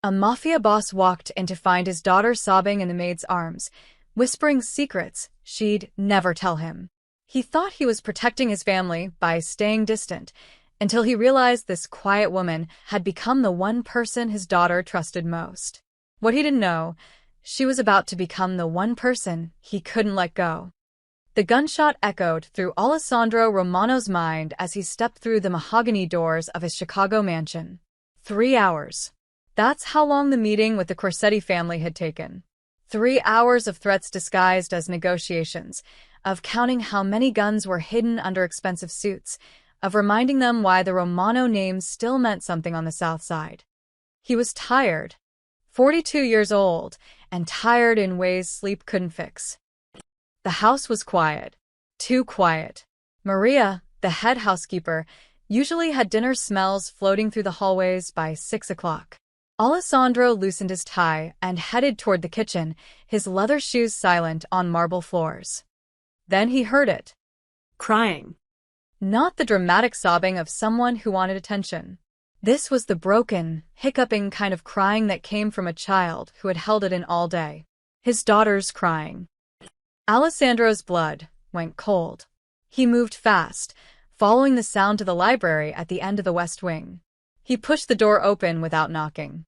A mafia boss walked in to find his daughter sobbing in the maid's arms, whispering secrets she'd never tell him. He thought he was protecting his family by staying distant, until he realized this quiet woman had become the one person his daughter trusted most. What he didn't know, she was about to become the one person he couldn't let go. The gunshot echoed through Alessandro Romano's mind as he stepped through the mahogany doors of his Chicago mansion. 3 hours. That's how long the meeting with the Corsetti family had taken. 3 hours of threats disguised as negotiations, of counting how many guns were hidden under expensive suits, of reminding them why the Romano name still meant something on the South Side. He was tired. 42 years old, and tired in ways sleep couldn't fix. The house was quiet. Too quiet. Maria, the head housekeeper, usually had dinner smells floating through the hallways by 6 o'clock. Alessandro loosened his tie and headed toward the kitchen, his leather shoes silent on marble floors. Then he heard it. Crying. Not the dramatic sobbing of someone who wanted attention. This was the broken, hiccuping kind of crying that came from a child who had held it in all day. His daughter's crying. Alessandro's blood went cold. He moved fast, following the sound to the library at the end of the West Wing. He pushed the door open without knocking.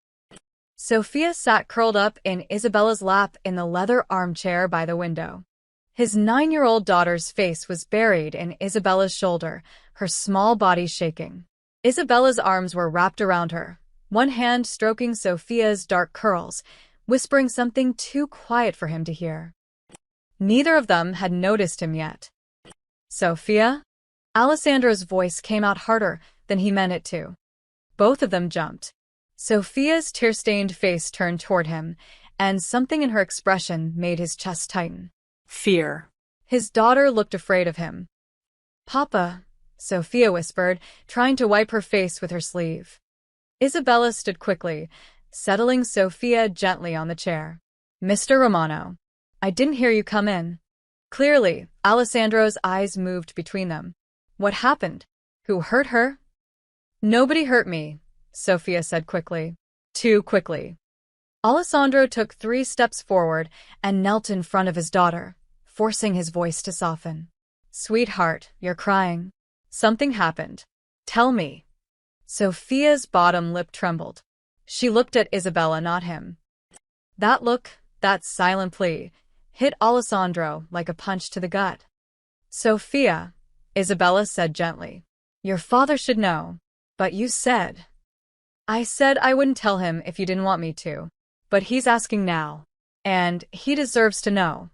Sophia sat curled up in Isabella's lap in the leather armchair by the window. His 9-year-old daughter's face was buried in Isabella's shoulder, her small body shaking. Isabella's arms were wrapped around her, one hand stroking Sophia's dark curls, whispering something too quiet for him to hear. Neither of them had noticed him yet. Sophia? Alessandro's voice came out harder than he meant it to. Both of them jumped. Sophia's tear-stained face turned toward him, and something in her expression made his chest tighten. Fear. His daughter looked afraid of him. Papa, Sophia whispered, trying to wipe her face with her sleeve. Isabella stood quickly, settling Sophia gently on the chair. Mr. Romano, I didn't hear you come in. Clearly, Alessandro's eyes moved between them. What happened? Who hurt her? Nobody hurt me, Sophia said quickly. Too quickly. Alessandro took 3 steps forward and knelt in front of his daughter, forcing his voice to soften. Sweetheart, you're crying. Something happened. Tell me. Sophia's bottom lip trembled. She looked at Isabella, not him. That look, that silent plea, hit Alessandro like a punch to the gut. Sophia, Isabella said gently. Your father should know. But you said. I said I wouldn't tell him if you didn't want me to. But he's asking now. And he deserves to know.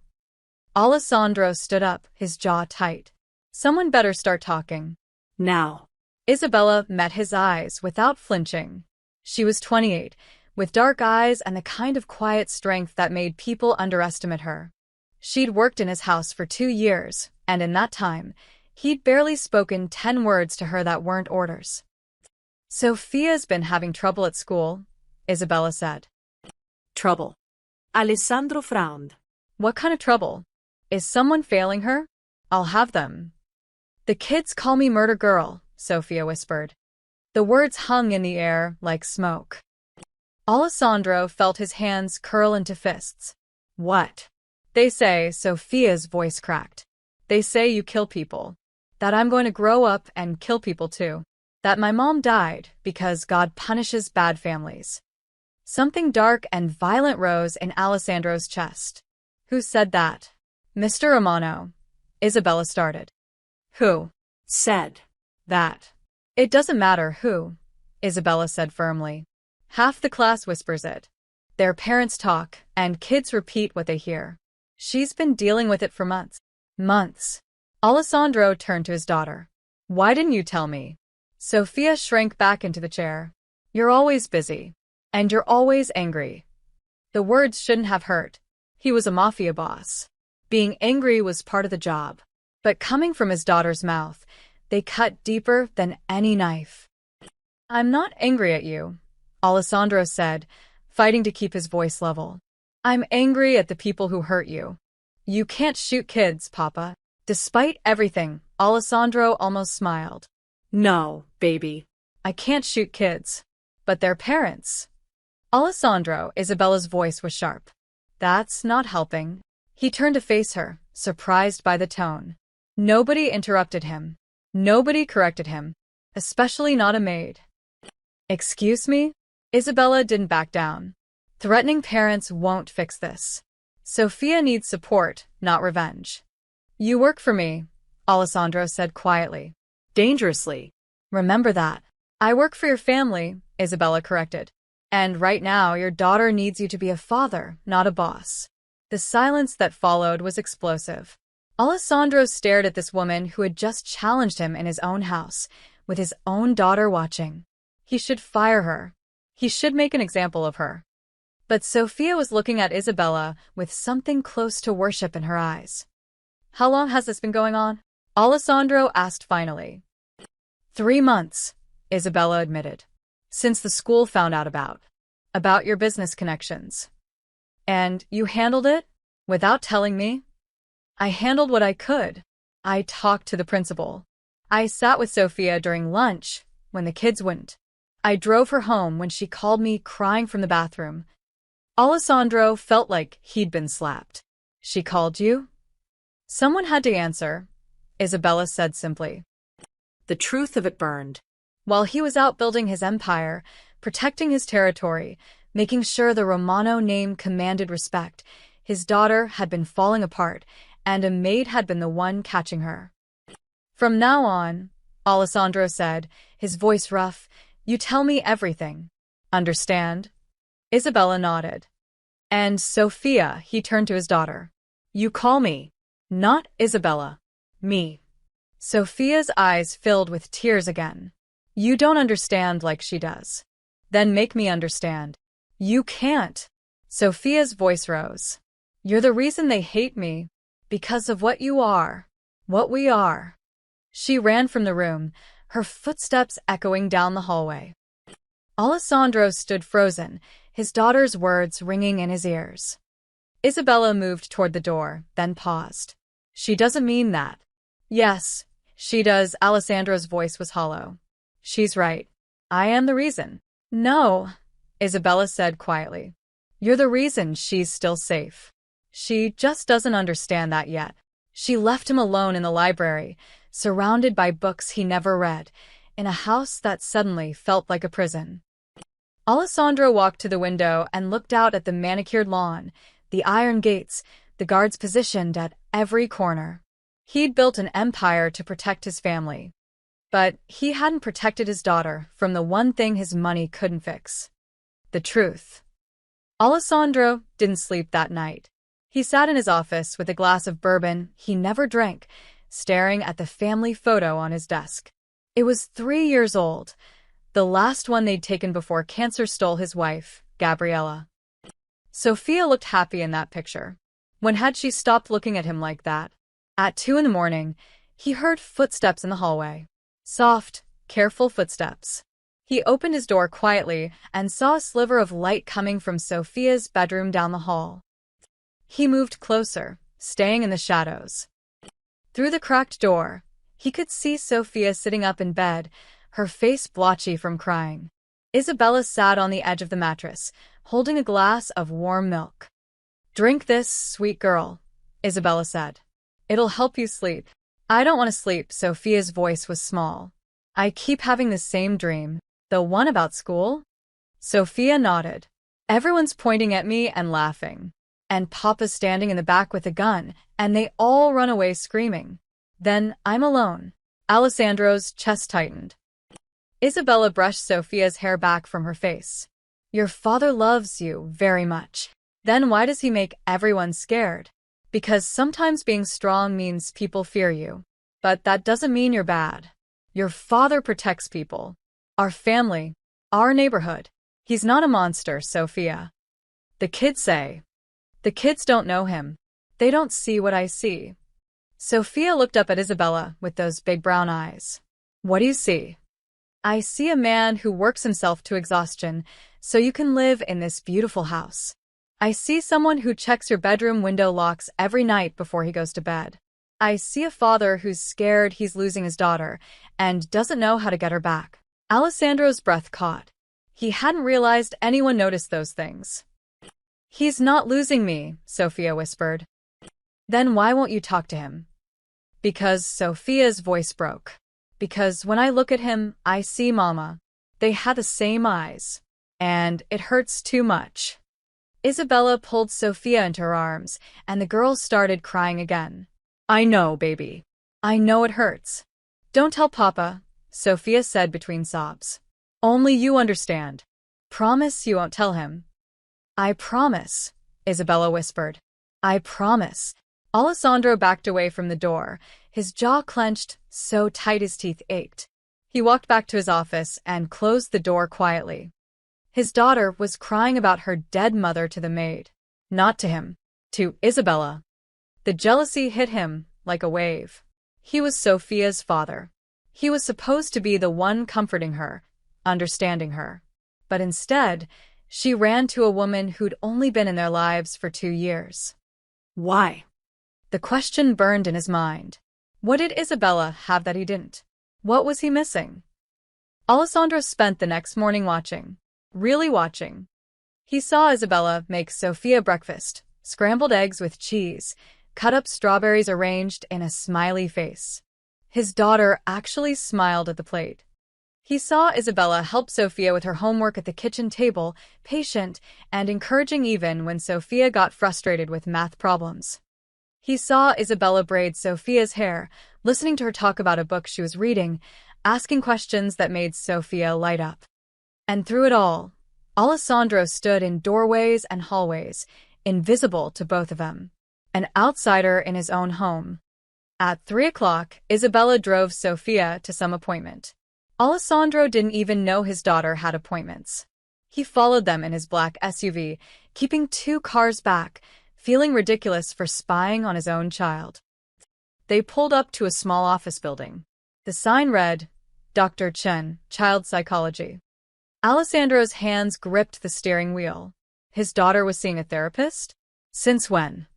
Alessandro stood up, his jaw tight. Someone better start talking. Now. Isabella met his eyes without flinching. She was 28, with dark eyes and the kind of quiet strength that made people underestimate her. She'd worked in his house for 2 years, and in that time, he'd barely spoken 10 words to her that weren't orders. Sophia's been having trouble at school, Isabella said. Trouble. Alessandro frowned. What kind of trouble? Is someone failing her? I'll have them. The kids call me murder girl, Sophia whispered. The words hung in the air like smoke. Alessandro felt his hands curl into fists. What? They say, Sophia's voice cracked. They say you kill people. That I'm going to grow up and kill people too. That my mom died because God punishes bad families. Something dark and violent rose in Alessandro's chest. Who said that? Mr. Romano. Isabella started. Who? Said. That. It doesn't matter who, Isabella said firmly. Half the class whispers it. Their parents talk, and kids repeat what they hear. She's been dealing with it for months. Months. Alessandro turned to his daughter. Why didn't you tell me? Sophia shrank back into the chair. You're always busy. And you're always angry. The words shouldn't have hurt. He was a mafia boss. Being angry was part of the job. But coming from his daughter's mouth, they cut deeper than any knife. I'm not angry at you, Alessandro said, fighting to keep his voice level. I'm angry at the people who hurt you. You can't shoot kids, Papa. Despite everything, Alessandro almost smiled. No, baby. I can't shoot kids. But their parents. Alessandro, Isabella's voice was sharp. That's not helping. He turned to face her, surprised by the tone. Nobody interrupted him. Nobody corrected him, especially not a maid. Excuse me? Isabella didn't back down. Threatening parents won't fix this. Sophia needs support, not revenge. You work for me, Alessandro said quietly. Dangerously. Remember that. I work for your family, Isabella corrected. And right now, your daughter needs you to be a father, not a boss. The silence that followed was explosive. Alessandro stared at this woman who had just challenged him in his own house, with his own daughter watching. He should fire her. He should make an example of her. But Sophia was looking at Isabella with something close to worship in her eyes. How long has this been going on? Alessandro asked finally. 3 months, Isabella admitted. Since the school found out about your business connections. And you handled it? Without telling me? I handled what I could. I talked to the principal. I sat with Sophia during lunch, when the kids wouldn't. I drove her home when she called me crying from the bathroom. Alessandro felt like he'd been slapped. She called you? Someone had to answer, Isabella said simply. The truth of it burned. While he was out building his empire, protecting his territory, making sure the Romano name commanded respect, his daughter had been falling apart, and a maid had been the one catching her. From now on, Alessandro said, his voice rough, you tell me everything. Understand? Isabella nodded. And Sophia, he turned to his daughter. You call me. Not Isabella. Me. Sophia's eyes filled with tears again. You don't understand like she does. Then make me understand. You can't. Sophia's voice rose. You're the reason they hate me. Because of what you are. What we are. She ran from the room, her footsteps echoing down the hallway. Alessandro stood frozen, his daughter's words ringing in his ears. Isabella moved toward the door, then paused. She doesn't mean that. Yes, she does. Alessandro's voice was hollow. She's right. I am the reason. No, Isabella said quietly. You're the reason she's still safe. She just doesn't understand that yet. She left him alone in the library, surrounded by books he never read, in a house that suddenly felt like a prison. Alessandro walked to the window and looked out at the manicured lawn, the iron gates, the guards positioned at every corner. He'd built an empire to protect his family. But he hadn't protected his daughter from the one thing his money couldn't fix. The truth. Alessandro didn't sleep that night. He sat in his office with a glass of bourbon he never drank, staring at the family photo on his desk. It was 3 years old, the last one they'd taken before cancer stole his wife, Gabriella. Sophia looked happy in that picture. When had she stopped looking at him like that? At 2 a.m, he heard footsteps in the hallway. Soft, careful footsteps. He opened his door quietly and saw a sliver of light coming from Sophia's bedroom down the hall. He moved closer, staying in the shadows. Through the cracked door, he could see Sophia sitting up in bed, her face blotchy from crying. Isabella sat on the edge of the mattress, holding a glass of warm milk. Drink this, sweet girl, Isabella said. It'll help you sleep. I don't want to sleep, Sophia's voice was small. I keep having the same dream. The one about school? Sophia nodded. Everyone's pointing at me and laughing. And Papa's standing in the back with a gun, and they all run away screaming. Then I'm alone. Alessandro's chest tightened. Isabella brushed Sophia's hair back from her face. Your father loves you very much. Then why does he make everyone scared? Because sometimes being strong means people fear you. But that doesn't mean you're bad. Your father protects people. Our family. Our neighborhood. He's not a monster, Sophia. The kids say. The kids don't know him. They don't see what I see. Sophia looked up at Isabella with those big brown eyes. What do you see? I see a man who works himself to exhaustion so you can live in this beautiful house. I see someone who checks your bedroom window locks every night before he goes to bed. I see a father who's scared he's losing his daughter and doesn't know how to get her back. Alessandro's breath caught. He hadn't realized anyone noticed those things. "He's not losing me," Sophia whispered. "Then why won't you talk to him?" "Because," Sophia's voice broke. "Because when I look at him, I see Mama. They had the same eyes. And it hurts too much." Isabella pulled Sophia into her arms, and the girl started crying again. "I know, baby. I know it hurts." "Don't tell Papa," Sophia said between sobs. "Only you understand. Promise you won't tell him." "I promise," Isabella whispered. "I promise." Alessandro backed away from the door, his jaw clenched so tight his teeth ached. He walked back to his office and closed the door quietly. His daughter was crying about her dead mother to the maid. Not to him. To Isabella. The jealousy hit him like a wave. He was Sophia's father. He was supposed to be the one comforting her, understanding her. But instead, she ran to a woman who'd only been in their lives for 2 years. Why? The question burned in his mind. What did Isabella have that he didn't? What was he missing? Alessandro spent the next morning watching. Really watching. He saw Isabella make Sophia breakfast, scrambled eggs with cheese, cut up strawberries arranged in a smiley face. His daughter actually smiled at the plate. He saw Isabella help Sophia with her homework at the kitchen table, patient and encouraging even when Sophia got frustrated with math problems. He saw Isabella braid Sophia's hair, listening to her talk about a book she was reading, asking questions that made Sophia light up. And through it all, Alessandro stood in doorways and hallways, invisible to both of them, an outsider in his own home. At 3 o'clock, Isabella drove Sophia to some appointment. Alessandro didn't even know his daughter had appointments. He followed them in his black SUV, keeping 2 cars back, feeling ridiculous for spying on his own child. They pulled up to a small office building. The sign read, "Dr. Chen, Child Psychology." Alessandro's hands gripped the steering wheel. His daughter was seeing a therapist? Since when?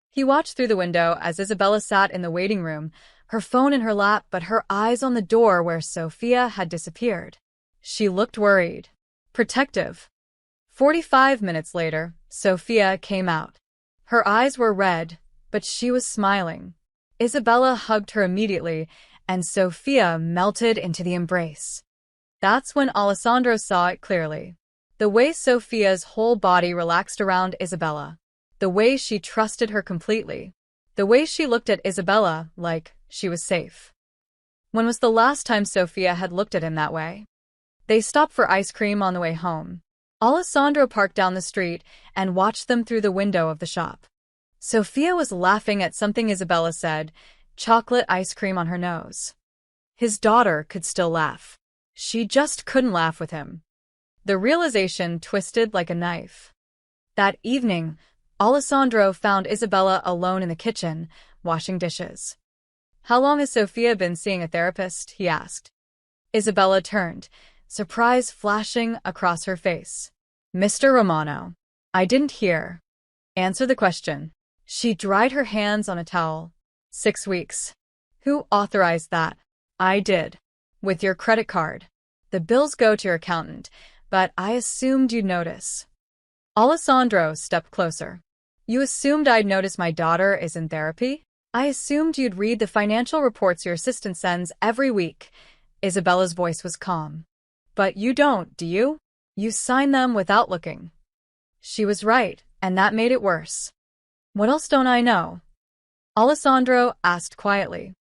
He watched through the window as Isabella sat in the waiting room, her phone in her lap but her eyes on the door where Sophia had disappeared. She looked worried. Protective. 45 minutes later, Sophia came out. Her eyes were red, but she was smiling. Isabella hugged her immediately, and Sophia melted into the embrace. That's when Alessandro saw it clearly. The way Sophia's whole body relaxed around Isabella. The way she trusted her completely. The way she looked at Isabella like she was safe. When was the last time Sophia had looked at him that way? They stopped for ice cream on the way home. Alessandro parked down the street and watched them through the window of the shop. Sophia was laughing at something Isabella said, chocolate ice cream on her nose. His daughter could still laugh. She just couldn't laugh with him. The realization twisted like a knife. That evening, Alessandro found Isabella alone in the kitchen, washing dishes. "How long has Sophia been seeing a therapist?" he asked. Isabella turned, surprise flashing across her face. "Mr. Romano, I didn't hear." "Answer the question." She dried her hands on a towel. 6 weeks. "Who authorized that?" "I did. With your credit card. The bills go to your accountant, but I assumed you'd notice." Alessandro stepped closer. "You assumed I'd notice my daughter is in therapy? I assumed you'd read the financial reports your assistant sends every week." Isabella's voice was calm. "But you don't, do you? You sign them without looking." She was right, and that made it worse. "What else don't I know?" Alessandro asked quietly.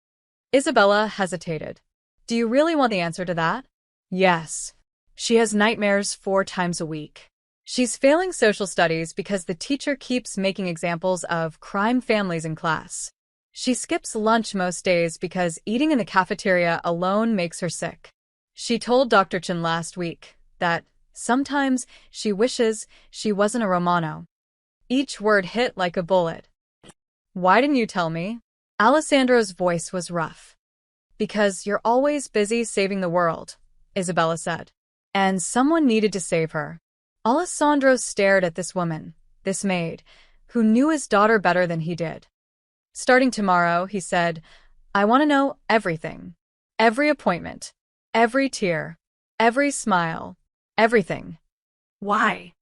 Isabella hesitated. "Do you really want the answer to that?" "Yes. She has nightmares 4 times a week. She's failing social studies because the teacher keeps making examples of crime families in class. She skips lunch most days because eating in the cafeteria alone makes her sick. She told Dr. Chen last week that sometimes she wishes she wasn't a Romano." Each word hit like a bullet. "Why didn't you tell me?" Alessandro's voice was rough. "Because you're always busy saving the world," Isabella said. "And someone needed to save her." Alessandro stared at this woman, this maid, who knew his daughter better than he did. "Starting tomorrow," he said, "I want to know everything. Every appointment. Every tear. Every smile. Everything. Why?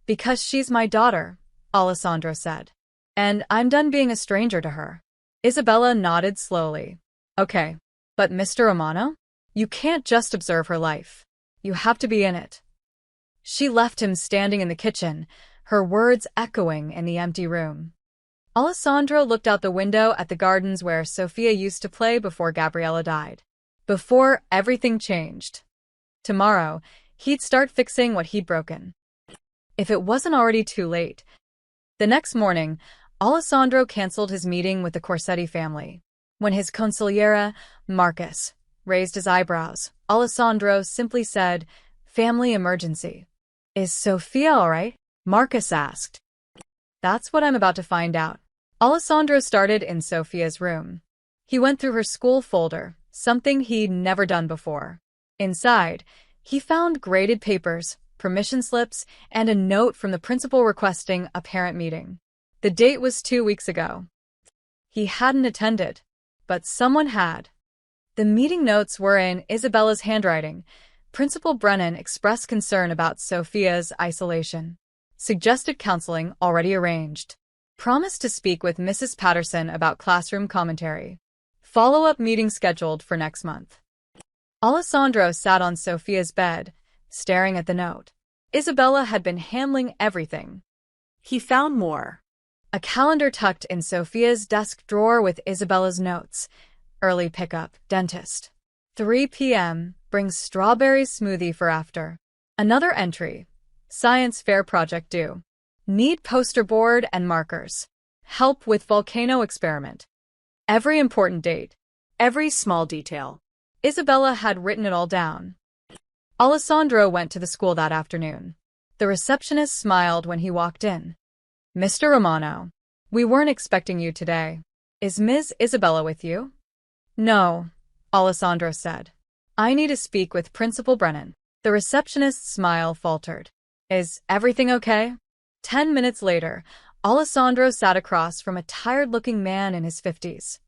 Because she's my daughter, Alessandro said. And I'm done being a stranger to her. Isabella nodded slowly. Okay. But Mr. Romano? You can't just observe her life. You have to be in it. She left him standing in the kitchen, her words echoing in the empty room. Alessandro looked out the window at the gardens where Sofia used to play before Gabriella died. Before everything changed. Tomorrow, he'd start fixing what he'd broken. If it wasn't already too late. The next morning, Alessandro canceled his meeting with the Corsetti family. When his consigliere, Marcus, raised his eyebrows, Alessandro simply said, "Family emergency." "Is Sofia all right?" Marcus asked. "That's what I'm about to find out." Alessandro started in Sofia's room. He went through her school folder, something he'd never done before. Inside, he found graded papers, permission slips, and a note from the principal requesting a parent meeting. The date was 2 weeks ago. He hadn't attended, but someone had. The meeting notes were in Isabella's handwriting. Principal Brennan expressed concern about Sofia's isolation. Suggested counseling already arranged. Promised to speak with Mrs. Patterson about classroom commentary. Follow-up meeting scheduled for next month. Alessandro sat on Sofia's bed, staring at the note. Isabella had been handling everything. He found more. A calendar tucked in Sofia's desk drawer with Isabella's notes. Early pickup, dentist. 3 p.m., bring strawberry smoothie for after. Another entry. Science fair project due. Need poster board and markers. Help with volcano experiment. Every important date. Every small detail. Isabella had written it all down. Alessandro went to the school that afternoon. The receptionist smiled when he walked in. "Mr. Romano, we weren't expecting you today. Is Ms. Isabella with you?" "No," Alessandro said. "I need to speak with Principal Brennan." The receptionist's smile faltered. "Is everything okay?" 10 minutes later, Alessandro sat across from a tired-looking man in his 50s.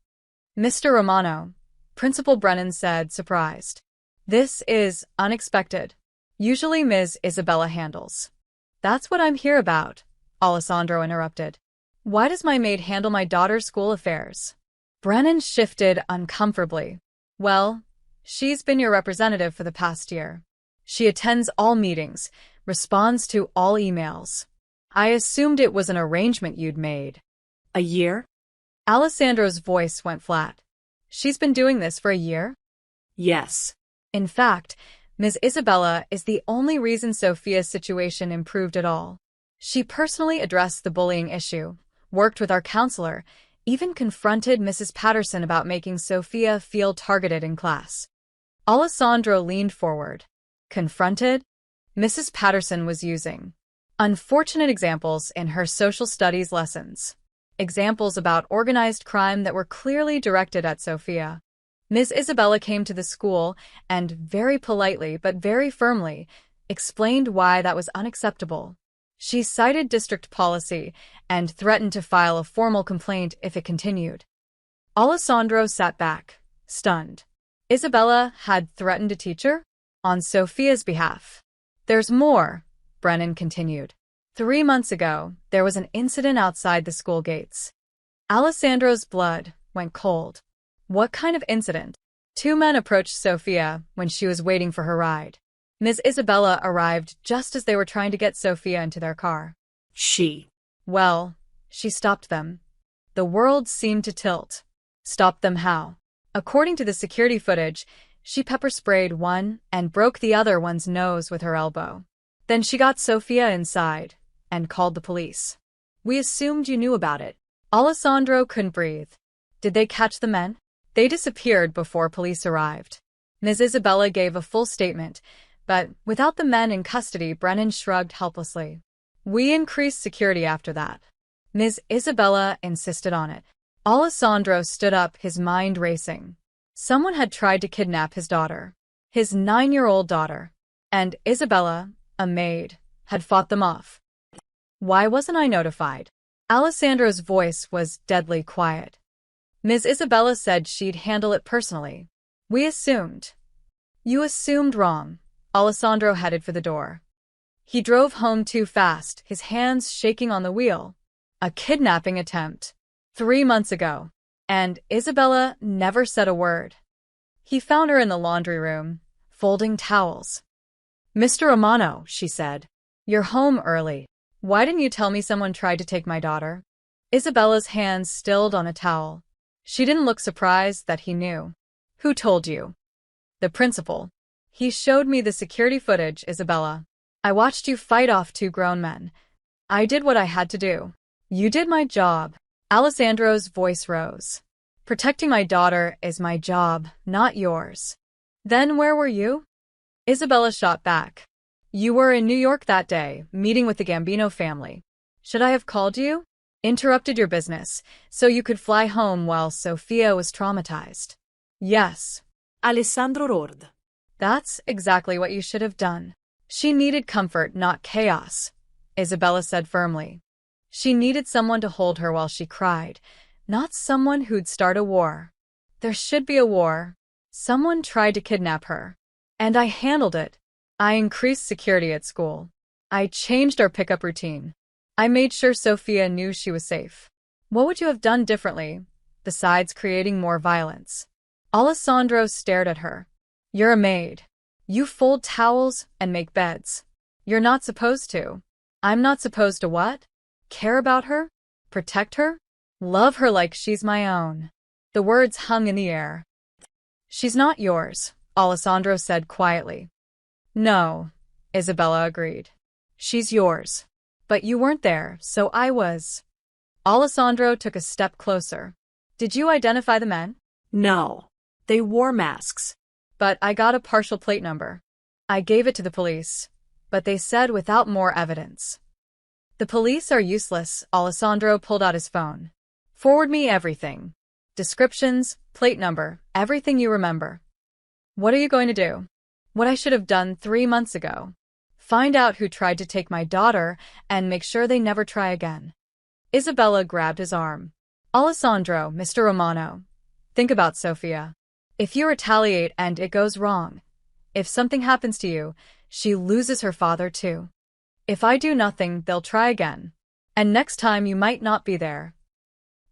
"Mr. Romano," Principal Brennan said, surprised. "This is unexpected. Usually Ms. Isabella handles." "That's what I'm here about," Alessandro interrupted. "Why does my maid handle my daughter's school affairs?" Brennan shifted uncomfortably. "Well, she's been your representative for the past year. She attends all meetings, responds to all emails. I assumed it was an arrangement you'd made." A year? Alessandro's voice went flat. "She's been doing this for a year?" Yes. In fact, Ms. Isabella is the only reason Sofia's situation improved at all. She personally addressed the bullying issue, worked with our counselor, even confronted Mrs. Patterson about making Sofia feel targeted in class. Alessandro leaned forward. Confronted? Mrs. Patterson was using unfortunate examples in her social studies lessons. Examples about organized crime that were clearly directed at Sofia. Ms. Isabella came to the school and, very politely but very firmly, explained why that was unacceptable. She cited district policy and threatened to file a formal complaint if it continued. Alessandro sat back, stunned. Isabella had threatened a teacher? On Sofia's behalf. "There's more," Brennan continued. 3 months ago, there was an incident outside the school gates. Alessandro's blood went cold. "What kind of incident?" 2 men approached Sofia when she was waiting for her ride. Ms. Isabella arrived just as they were trying to get Sofia into their car. Well, she stopped them. The world seemed to tilt. Stopped them how? According to the security footage, she pepper-sprayed one and broke the other one's nose with her elbow. Then she got Sofia inside and called the police. "We assumed you knew about it." Alessandro couldn't breathe. "Did they catch the men?" "They disappeared before police arrived." Ms. Isabella gave a full statement, but without the men in custody, Brennan shrugged helplessly. "We increased security after that." Ms. Isabella insisted on it. Alessandro stood up, his mind racing. Someone had tried to kidnap his daughter. His 9-year-old daughter. And Isabella, a maid, had fought them off. Why wasn't I notified? Alessandro's voice was deadly quiet. Ms. Isabella said she'd handle it personally. We assumed. You assumed wrong. Alessandro headed for the door. He drove home too fast, his hands shaking on the wheel. A kidnapping attempt. 3 months ago. And Isabella never said a word. He found her in the laundry room, folding towels. "Mr. Romano," she said, "you're home early. Why didn't you tell me someone tried to take my daughter?" Isabella's hands stilled on a towel. She didn't look surprised that he knew. "Who told you?" "The principal. He showed me the security footage, Isabella. I watched you fight off 2 grown men. I did what I had to do." "You did my job." Alessandro's voice rose. "Protecting my daughter is my job, not yours." "Then where were you?" Isabella shot back. "You were in New York that day, meeting with the Gambino family. Should I have called you? Interrupted your business, so you could fly home while Sofia was traumatized." "Yes." Alessandro roared. "That's exactly what you should have done." "She needed comfort, not chaos," Isabella said firmly. "She needed someone to hold her while she cried, not someone who'd start a war. There should be a war. Someone tried to kidnap her. And I handled it. I increased security at school. I changed our pickup routine. I made sure Sofia knew she was safe." "What would you have done differently, besides creating more violence?" Alessandro stared at her. "You're a maid. You fold towels and make beds. You're not supposed to." "I'm not supposed to what? Care about her? Protect her? Love her like she's my own." The words hung in the air. "She's not yours," Alessandro said quietly. "No," Isabella agreed. "She's yours. But you weren't there, so I was." Alessandro took a step closer. "Did you identify the men?" No. They wore masks. "But I got a partial plate number. I gave it to the police, but they said without more evidence." "The police are useless." Alessandro pulled out his phone. "Forward me everything. Descriptions, plate number, everything you remember." "What are you going to do?" "What I should have done 3 months ago. Find out who tried to take my daughter and make sure they never try again." Isabella grabbed his arm. "Alessandro, Mr. Romano, think about Sofia. If you retaliate and it goes wrong, if something happens to you, she loses her father too. If I do nothing, they'll try again. And next time you might not be there."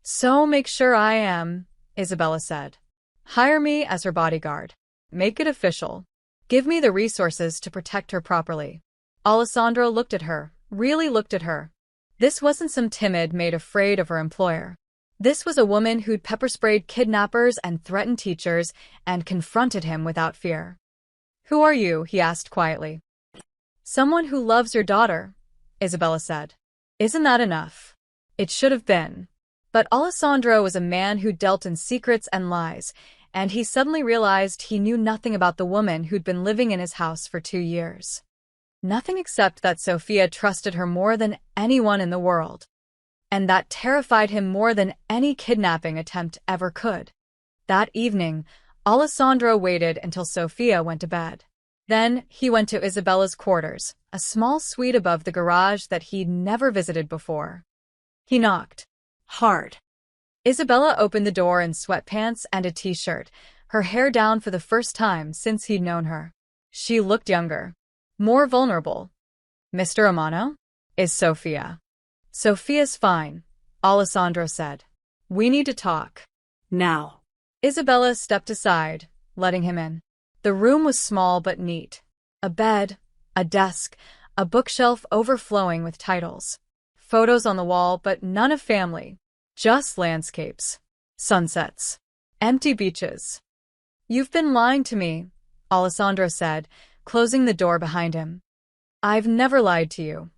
"So make sure I am," Isabella said. "Hire me as her bodyguard. Make it official. Give me the resources to protect her properly." Alessandro looked at her, really looked at her. This wasn't some timid maid afraid of her employer. This was a woman who'd pepper-sprayed kidnappers and threatened teachers and confronted him without fear. "Who are you?" he asked quietly. "Someone who loves your daughter," Isabella said. "Isn't that enough?" It should have been. But Alessandro was a man who dealt in secrets and lies, and he suddenly realized he knew nothing about the woman who'd been living in his house for 2 years. Nothing except that Sofia trusted her more than anyone in the world. And that terrified him more than any kidnapping attempt ever could. That evening, Alessandro waited until Sofia went to bed. Then he went to Isabella's quarters, a small suite above the garage that he'd never visited before. He knocked. Hard. Isabella opened the door in sweatpants and a t-shirt, her hair down for the first time since he'd known her. She looked younger, more vulnerable. "Mr. Romano? Is Sofia?" "Sofia's fine," Alessandro said. "We need to talk." Now. Isabella stepped aside, letting him in. The room was small but neat. A bed, a desk, a bookshelf overflowing with titles. Photos on the wall, but none of family. Just landscapes. Sunsets. Empty beaches. "You've been lying to me," Alessandro said, closing the door behind him. "I've never lied to you.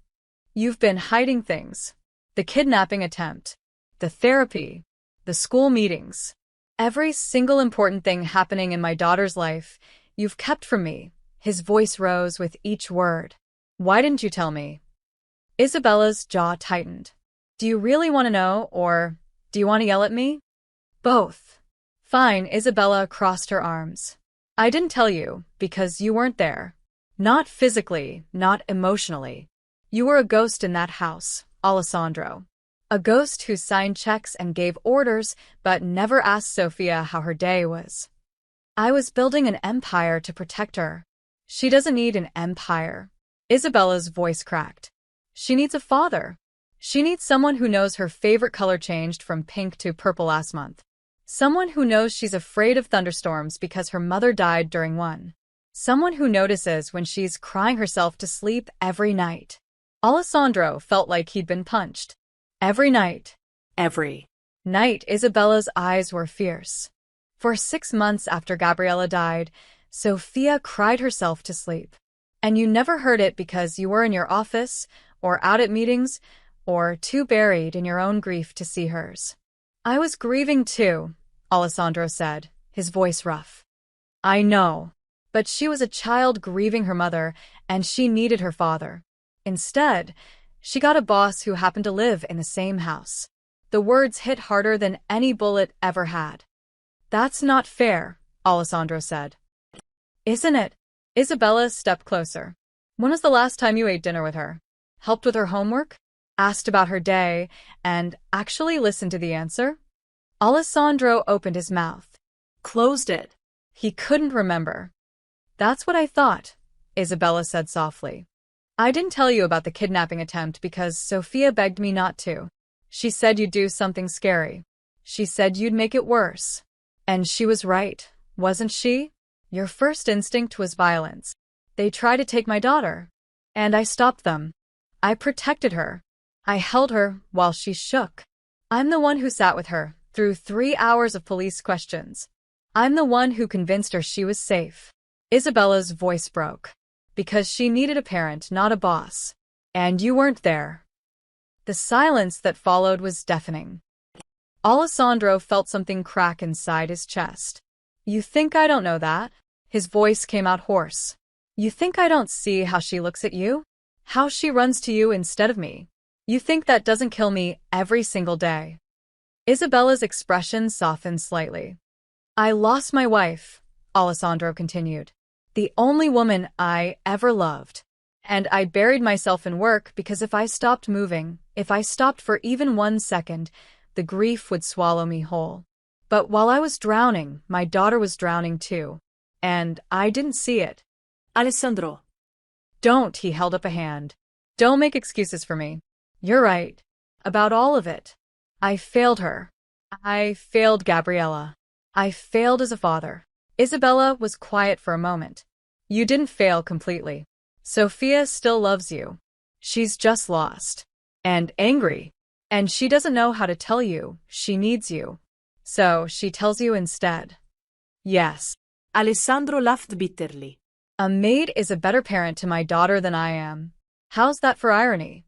You've been hiding things. The kidnapping attempt. The therapy. The school meetings. Every single important thing happening in my daughter's life, you've kept from me." His voice rose with each word. "Why didn't you tell me?" Isabella's jaw tightened. "Do you really want to know, or do you want to yell at me?" "Both." "Fine." Isabella crossed her arms. "I didn't tell you, because you weren't there. Not physically, not emotionally. You were a ghost in that house, Alessandro. A ghost who signed checks and gave orders, but never asked Sofia how her day was. I was building an empire to protect her. She doesn't need an empire. Isabella's voice cracked. She needs a father. She needs someone who knows her favorite color changed from pink to purple last month. Someone who knows she's afraid of thunderstorms because her mother died during one. Someone who notices when she's crying herself to sleep every night. Alessandro felt like he'd been punched. Every night. Every Night, Isabella's eyes were fierce. For 6 months after Gabriella died, Sophia cried herself to sleep. And you never heard it because you were in your office, or out at meetings, or too buried in your own grief to see hers. I was grieving too, Alessandro said, his voice rough. I know. But she was a child grieving her mother, and she needed her father. Instead, she got a boss who happened to live in the same house. The words hit harder than any bullet ever had. That's not fair, Alessandro said. Isn't it? Isabella stepped closer. When was the last time you ate dinner with her? Helped with her homework? Asked about her day, and actually listened to the answer? Alessandro opened his mouth. Closed it. He couldn't remember. That's what I thought, Isabella said softly. I didn't tell you about the kidnapping attempt because Sophia begged me not to. She said you'd do something scary. She said you'd make it worse. And she was right, wasn't she? Your first instinct was violence. They tried to take my daughter. And I stopped them. I protected her. I held her while she shook. I'm the one who sat with her through 3 hours of police questions. I'm the one who convinced her she was safe. Isabella's voice broke. Because she needed a parent, not a boss. And you weren't there. The silence that followed was deafening. Alessandro felt something crack inside his chest. You think I don't know that? His voice came out hoarse. You think I don't see how she looks at you? How she runs to you instead of me? You think that doesn't kill me every single day? Isabella's expression softened slightly. I lost my wife, Alessandro continued. The only woman I ever loved. And I buried myself in work because if I stopped moving, if I stopped for even 1 second, the grief would swallow me whole. But while I was drowning, my daughter was drowning too. And I didn't see it. Alessandro. Don't, he held up a hand. Don't make excuses for me. You're right. About all of it. I failed her. I failed Gabriella. I failed as a father. Isabella was quiet for a moment. You didn't fail completely. Sophia still loves you. She's just lost. And angry. And she doesn't know how to tell you she needs you. So she tells you instead. Yes. Alessandro laughed bitterly. A maid is a better parent to my daughter than I am. How's that for irony?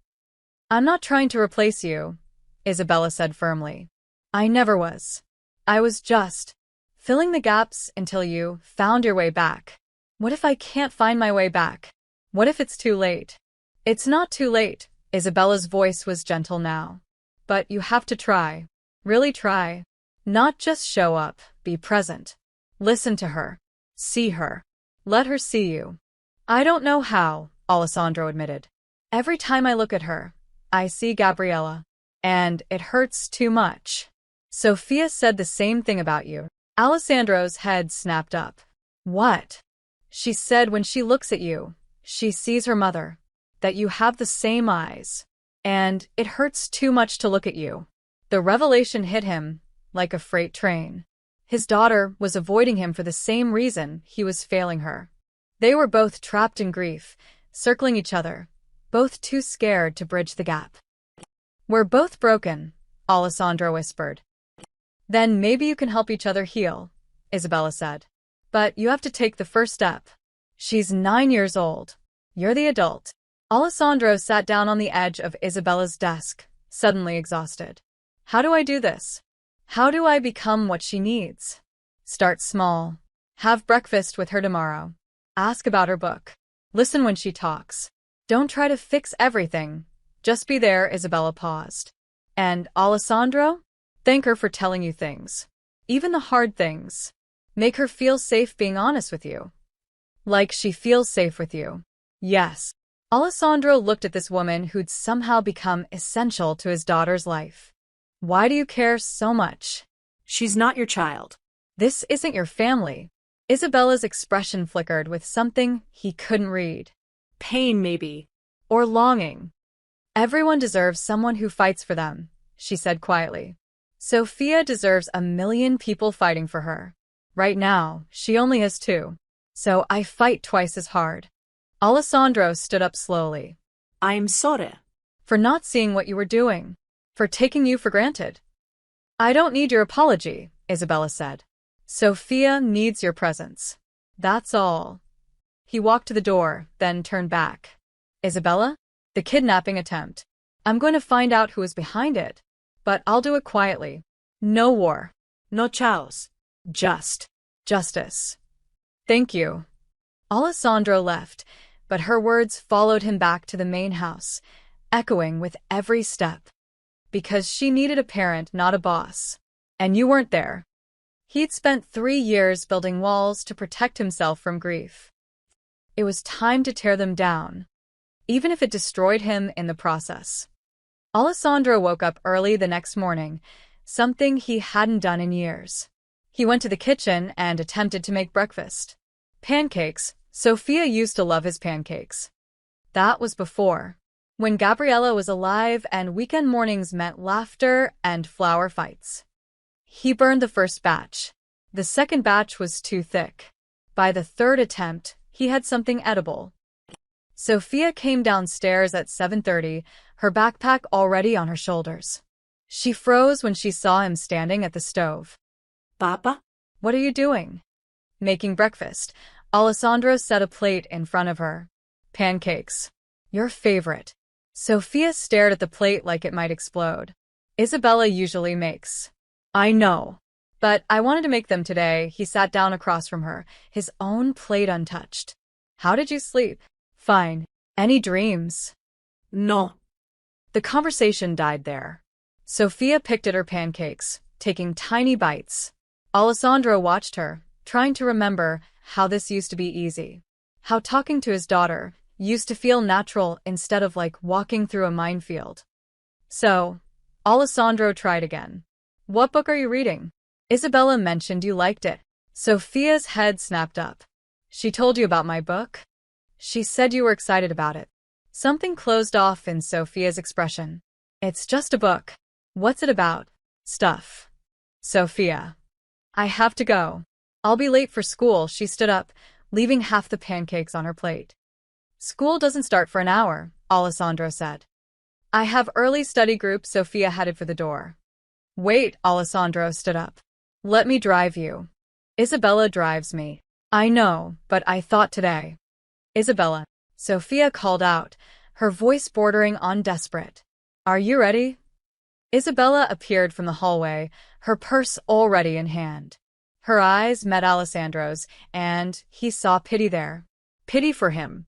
I'm not trying to replace you, Isabella said firmly. I never was. I was just filling the gaps until you found your way back. What if I can't find my way back? What if it's too late? It's not too late, Isabella's voice was gentle now. But you have to try. Really try. Not just show up, be present. Listen to her. See her. Let her see you. I don't know how, Alessandro admitted. Every time I look at her, I see Gabriella. And it hurts too much. Sophia said the same thing about you. Alessandro's head snapped up. What? She said when she looks at you, she sees her mother. That you have the same eyes. And it hurts too much to look at you. The revelation hit him like a freight train. His daughter was avoiding him for the same reason he was failing her. They were both trapped in grief, circling each other, both too scared to bridge the gap. We're both broken, Alessandro whispered. Then maybe you can help each other heal, Isabella said. But you have to take the first step. She's 9 years old. You're the adult. Alessandro sat down on the edge of Isabella's desk, suddenly exhausted. How do I do this? How do I become what she needs? Start small. Have breakfast with her tomorrow. Ask about her book. Listen when she talks. Don't try to fix everything. Just be there, Isabella paused. And Alessandro? Thank her for telling you things. Even the hard things. Make her feel safe being honest with you. Like she feels safe with you. Yes. Alessandro looked at this woman who'd somehow become essential to his daughter's life. Why do you care so much? She's not your child. This isn't your family. Isabella's expression flickered with something he couldn't read. Pain, maybe. Or longing. Everyone deserves someone who fights for them, she said quietly. Sophia deserves 1,000,000 people fighting for her. Right now, she only has 2. So I fight twice as hard. Alessandro stood up slowly. I'm sorry. For not seeing what you were doing. For taking you for granted. I don't need your apology, Isabella said. Sophia needs your presence. That's all. He walked to the door, then turned back. Isabella? The kidnapping attempt. I'm going to find out who is behind it. But I'll do it quietly. No war. No chaos. Just. Justice. Thank you. Alessandro left, but her words followed him back to the main house, echoing with every step. Because she needed a parent, not a boss. And you weren't there. He'd spent 3 years building walls to protect himself from grief. It was time to tear them down, even if it destroyed him in the process. Alessandro woke up early the next morning, something he hadn't done in years. He went to the kitchen and attempted to make breakfast. Pancakes. Sophia used to love his pancakes. That was before, when Gabriella was alive and weekend mornings meant laughter and flower fights. He burned the first batch. The second batch was too thick. By the third attempt, he had something edible. Sophia came downstairs at 7:30, her backpack already on her shoulders. She froze when she saw him standing at the stove. Papa? What are you doing? Making breakfast. Alessandro set a plate in front of her. Pancakes. Your favorite. Sophia stared at the plate like it might explode. Isabella usually makes. I know. But I wanted to make them today. He sat down across from her, his own plate untouched. How did you sleep? Fine. Any dreams? No. The conversation died there. Sophia picked at her pancakes, taking tiny bites. Alessandro watched her, trying to remember how this used to be easy. How talking to his daughter used to feel natural instead of like walking through a minefield. So, Alessandro tried again. What book are you reading? Isabella mentioned you liked it. Sophia's head snapped up. She told you about my book? She said you were excited about it. Something closed off in Sophia's expression. It's just a book. What's it about? Stuff. Sophia. I have to go. I'll be late for school. She stood up, leaving half the pancakes on her plate. School doesn't start for an hour, Alessandro said. I have early study group. Sophia headed for the door. Wait, Alessandro stood up. Let me drive you. Isabella drives me. I know, but I thought today. Isabella. Sophia called out, her voice bordering on desperate. Are you ready? Isabella appeared from the hallway, her purse already in hand. Her eyes met Alessandro's, and he saw pity there. Pity for him.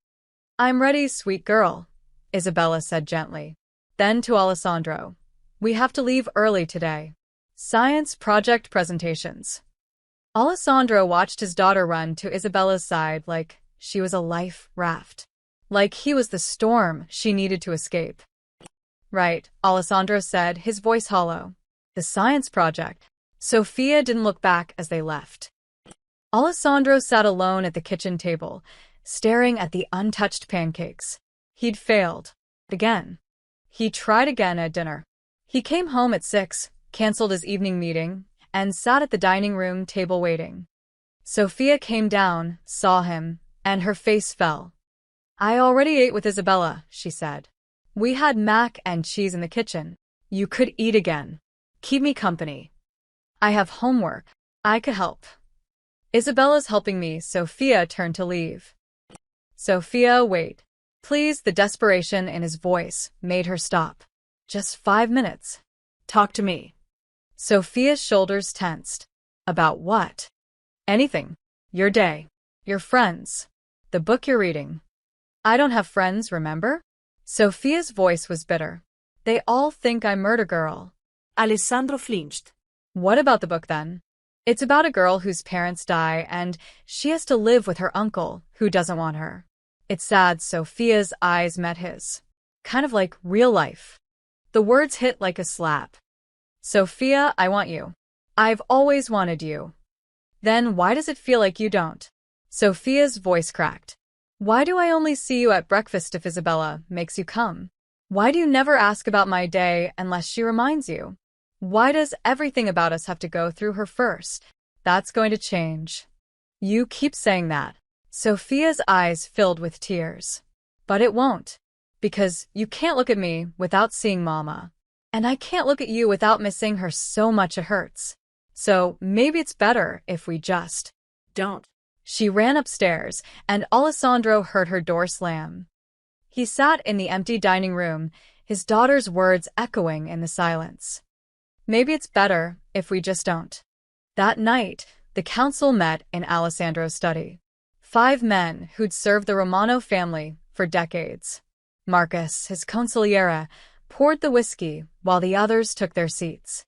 I'm ready, sweet girl, Isabella said gently. Then to Alessandro. We have to leave early today. Science project presentations. Alessandro watched his daughter run to Isabella's side like she was a life raft. Like he was the storm she needed to escape. Right, Alessandro said, his voice hollow. The science project. Sophia didn't look back as they left. Alessandro sat alone at the kitchen table, staring at the untouched pancakes. He'd failed. Again. He tried again at dinner. He came home at 6, canceled his evening meeting, and sat at the dining room table waiting. Sophia came down, saw him, and her face fell. I already ate with Isabella, she said. We had mac and cheese in the kitchen. You could eat again. Keep me company. I have homework. I could help. Isabella's helping me. Sophia turned to leave. Sophia, wait. Please, the desperation in his voice made her stop. Just 5 minutes. Talk to me. Sophia's shoulders tensed. About what? Anything. Your day. Your friends. The book you're reading. I don't have friends, remember? Sophia's voice was bitter. They all think I'm murder girl. Alessandro flinched. What about the book then? It's about a girl whose parents die and she has to live with her uncle who doesn't want her. It's sad. Sophia's eyes met his. Kind of like real life. The words hit like a slap. Sophia, I want you. I've always wanted you. Then why does it feel like you don't? Sophia's voice cracked. Why do I only see you at breakfast if Isabella makes you come? Why do you never ask about my day unless she reminds you? Why does everything about us have to go through her first? That's going to change. You keep saying that. Sophia's eyes filled with tears. But it won't. Because you can't look at me without seeing Mama. And I can't look at you without missing her so much it hurts. So maybe it's better if we just Don't. She ran upstairs, and Alessandro heard her door slam. He sat in the empty dining room, his daughter's words echoing in the silence. Maybe it's better if we just don't. That night, the council met in Alessandro's study. 5 men who'd served the Romano family for decades. Marcus, his consigliere, poured the whiskey while the others took their seats.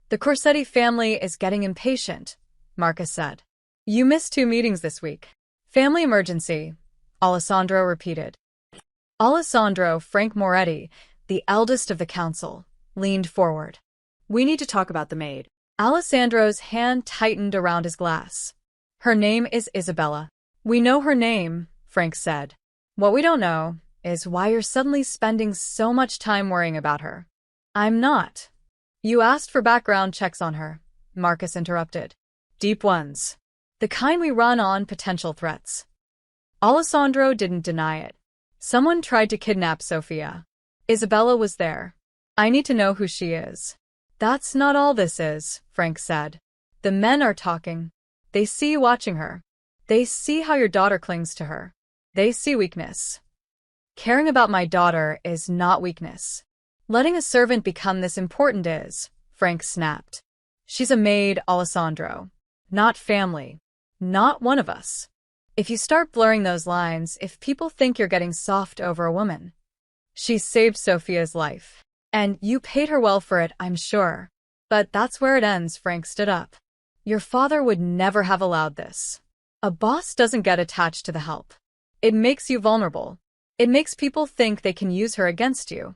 The Corsetti family is getting impatient, Marcus said. You missed 2 meetings this week. Family emergency, Alessandro repeated. Alessandro Frank Moretti, the eldest of the council, leaned forward. We need to talk about the maid. Alessandro's hand tightened around his glass. Her name is Isabella. We know her name, Frank said. What we don't know is why you're suddenly spending so much time worrying about her. I'm not. You asked for background checks on her, Marcus interrupted. Deep ones. The kind we run on potential threats. Alessandro didn't deny it. Someone tried to kidnap Sofia. Isabella was there. I need to know who she is. That's not all this is, Frank said. The men are talking. They see you watching her. They see how your daughter clings to her. They see weakness. Caring about my daughter is not weakness. Letting a servant become this important is, Frank snapped. She's a maid, Alessandro. Not family. Not one of us. If you start blurring those lines, if people think you're getting soft over a woman. She saved Sofia's life. And you paid her well for it, I'm sure. But that's where it ends, Frank stood up. Your father would never have allowed this. A boss doesn't get attached to the help. It makes you vulnerable. It makes people think they can use her against you.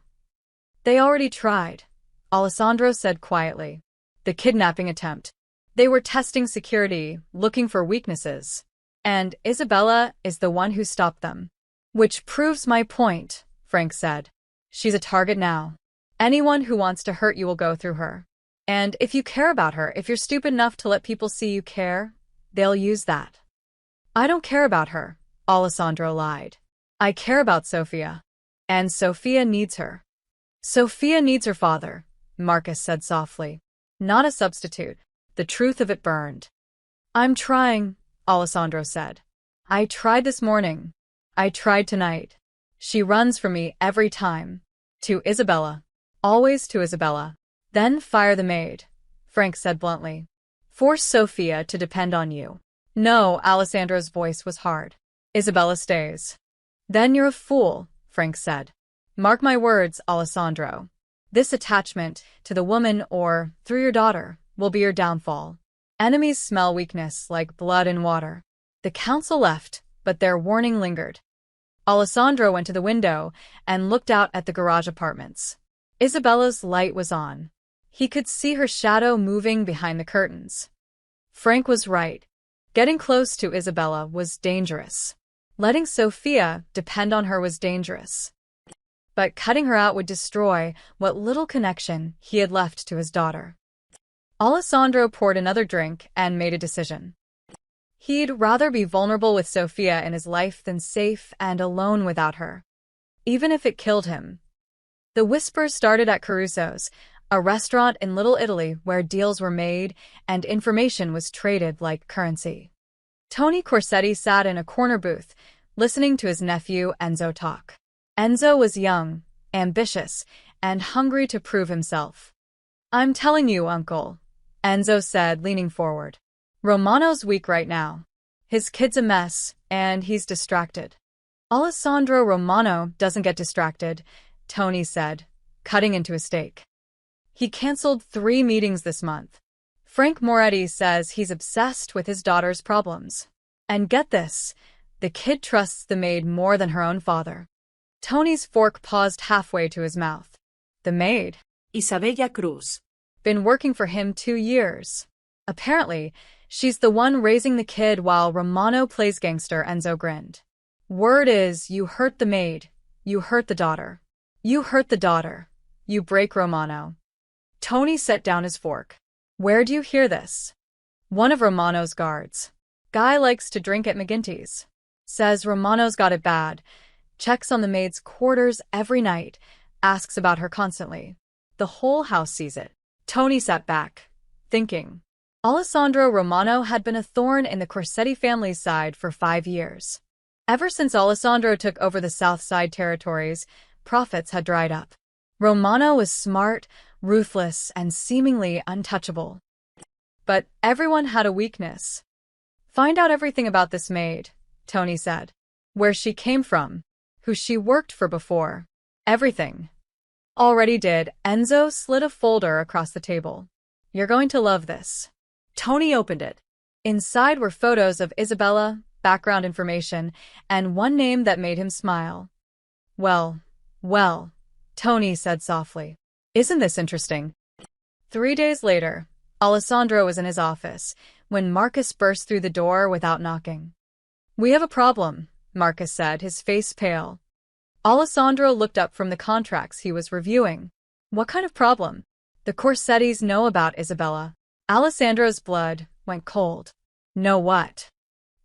They already tried, Alessandro said quietly. The kidnapping attempt. They were testing security, looking for weaknesses. And Isabella is the one who stopped them. Which proves my point, Frank said. She's a target now. Anyone who wants to hurt you will go through her. And if you care about her, if you're stupid enough to let people see you care, they'll use that. I don't care about her, Alessandro lied. I care about Sofia. And Sofia needs her. Sofia needs her father, Marcus said softly. Not a substitute. The truth of it burned. I'm trying, Alessandro said. I tried this morning. I tried tonight. She runs from me every time. To Isabella. Always to Isabella. Then fire the maid, Frank said bluntly. Force Sofia to depend on you. No, Alessandro's voice was hard. Isabella stays. Then you're a fool, Frank said. Mark my words, Alessandro. This attachment to the woman or, through your daughter, will be your downfall. Enemies smell weakness like blood in water. The council left, but their warning lingered. Alessandro went to the window and looked out at the garage apartments. Isabella's light was on. He could see her shadow moving behind the curtains. Frank was right. Getting close to Isabella was dangerous. Letting Sofia depend on her was dangerous. But cutting her out would destroy what little connection he had left to his daughter. Alessandro poured another drink and made a decision. He'd rather be vulnerable with Sofia in his life than safe and alone without her. Even if it killed him. The whispers started at Caruso's, a restaurant in Little Italy where deals were made and information was traded like currency. Tony Corsetti sat in a corner booth, listening to his nephew Enzo talk. Enzo was young, ambitious, and hungry to prove himself. I'm telling you, Uncle, Enzo said, leaning forward. Romano's weak right now. His kid's a mess, and he's distracted. Alessandro Romano doesn't get distracted, Tony said, cutting into a steak. He canceled 3 meetings this month. Frank Moretti says he's obsessed with his daughter's problems. And get this, the kid trusts the maid more than her own father. Tony's fork paused halfway to his mouth. The maid. Isabella Cruz. Been working for him 2 years. Apparently, she's the one raising the kid while Romano plays gangster, Enzo grinned. Word is, you hurt the maid. You hurt the daughter. You hurt the daughter. You break Romano. Tony set down his fork. Where do you hear this? One of Romano's guards. Guy likes to drink at McGinty's. Says Romano's got it bad. Checks on the maid's quarters every night. Asks about her constantly. The whole house sees it. Tony sat back, thinking. Alessandro Romano had been a thorn in the Corsetti family's side for 5 years. Ever since Alessandro took over the South Side territories, profits had dried up. Romano was smart, ruthless, and seemingly untouchable. But everyone had a weakness. Find out everything about this maid, Tony said. Where she came from, who she worked for before. Everything. Already did. Enzo slid a folder across the table. You're going to love this. Tony opened it. Inside were photos of Isabella, background information, and one name that made him smile. Well, Tony said softly. Isn't this interesting? 3 days later, Alessandro was in his office when Marcus burst through the door without knocking. We have a problem, Marcus said, his face pale. Alessandro looked up from the contracts he was reviewing. What kind of problem? The Corsettis know about Isabella. Alessandro's blood went cold. Know what?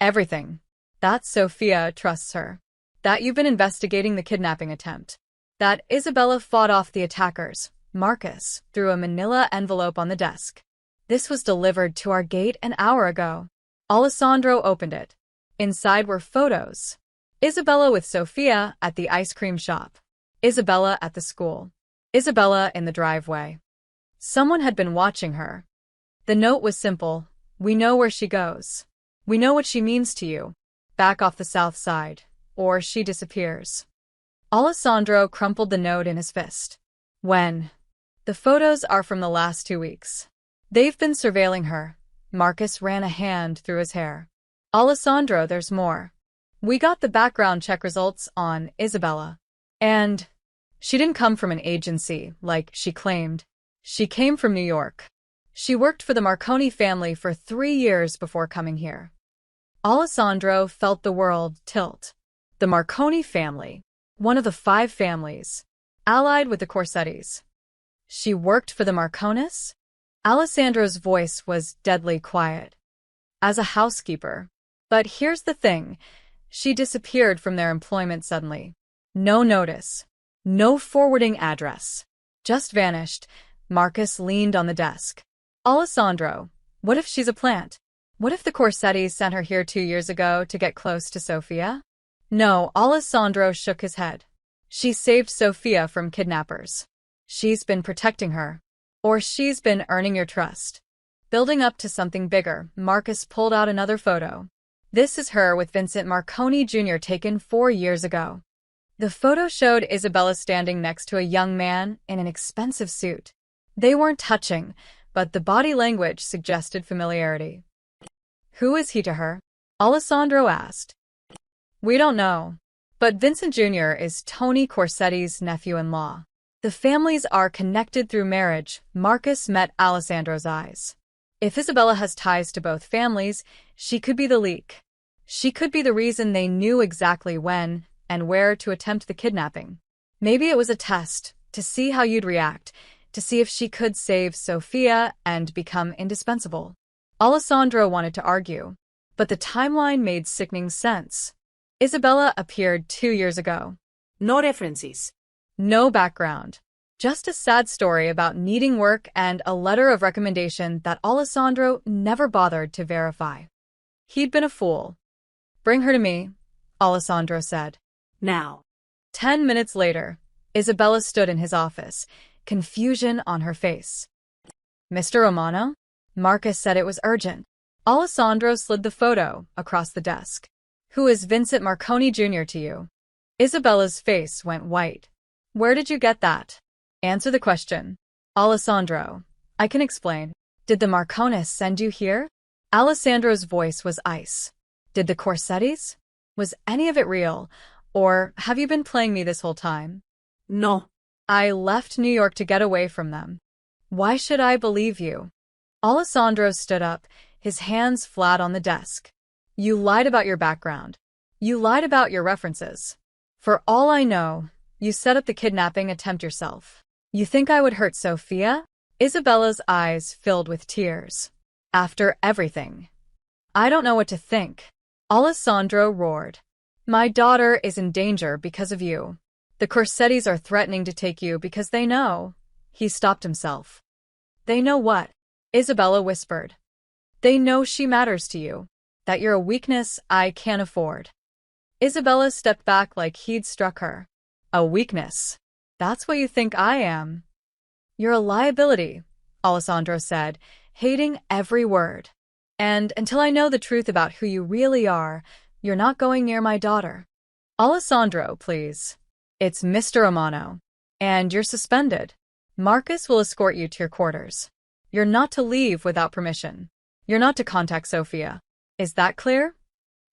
Everything. That Sofia trusts her. That you've been investigating the kidnapping attempt. That Isabella fought off the attackers. Marcus threw a manila envelope on the desk. This was delivered to our gate an hour ago. Alessandro opened it. Inside were photos. Isabella with Sofia at the ice cream shop. Isabella at the school. Isabella in the driveway. Someone had been watching her. The note was simple. We know where she goes. We know what she means to you. Back off the South Side, or she disappears. Alessandro crumpled the note in his fist. When? The photos are from the last 2 weeks. They've been surveilling her. Marcus ran a hand through his hair. Alessandro, there's more. We got the background check results on Isabella. And she didn't come from an agency, like she claimed. She came from New York. She worked for the Marconi family for 3 years before coming here. Alessandro felt the world tilt. The Marconi family, one of the 5 families, allied with the Corsettis. She worked for the Marconis? Alessandro's voice was deadly quiet. As a housekeeper. But here's the thing. She disappeared from their employment suddenly. No notice. No forwarding address. Just vanished. Marcus leaned on the desk. Alessandro, what if she's a plant? What if the Corsettis sent her here 2 years ago to get close to Sofia? No, Alessandro shook his head. She saved Sofia from kidnappers. She's been protecting her. Or she's been earning your trust. Building up to something bigger, Marcus pulled out another photo. This is her with Vincent Marconi Jr. taken 4 years ago. The photo showed Isabella standing next to a young man in an expensive suit. They weren't touching, but the body language suggested familiarity. Who is he to her? Alessandro asked. We don't know. But Vincent Jr. is Tony Corsetti's nephew-in-law. The families are connected through marriage. Marcus met Alessandro's eyes. If Isabella has ties to both families, she could be the leak. She could be the reason they knew exactly when and where to attempt the kidnapping. Maybe it was a test, to see how you'd react, to see if she could save Sofia and become indispensable. Alessandro wanted to argue, but the timeline made sickening sense. Isabella appeared 2 years ago. No references. No background. Just a sad story about needing work and a letter of recommendation that Alessandro never bothered to verify. He'd been a fool. Bring her to me, Alessandro said. Now. 10 minutes later, Isabella stood in his office, confusion on her face. Mr. Romano? Marcus said it was urgent. Alessandro slid the photo across the desk. Who is Vincent Marconi Jr. to you? Isabella's face went white. Where did you get that? Answer the question. Alessandro. I can explain. Did the Marconis send you here? Alessandro's voice was ice. Did the Corsettis? Was any of it real? Or have you been playing me this whole time? No. I left New York to get away from them. Why should I believe you? Alessandro stood up, his hands flat on the desk. You lied about your background. You lied about your references. For all I know, you set up the kidnapping attempt yourself. You think I would hurt Sophia? Isabella's eyes filled with tears. After everything. I don't know what to think. Alessandro roared. My daughter is in danger because of you. The Corsettis are threatening to take you because they know. He stopped himself. They know what? Isabella whispered. They know she matters to you. That you're a weakness I can't afford. Isabella stepped back like he'd struck her. A weakness. That's what you think I am. You're a liability, Alessandro said, hating every word. And until I know the truth about who you really are, you're not going near my daughter. Alessandro, please. It's Mr. Romano. And you're suspended. Marcus will escort you to your quarters. You're not to leave without permission. You're not to contact Sophia. Is that clear?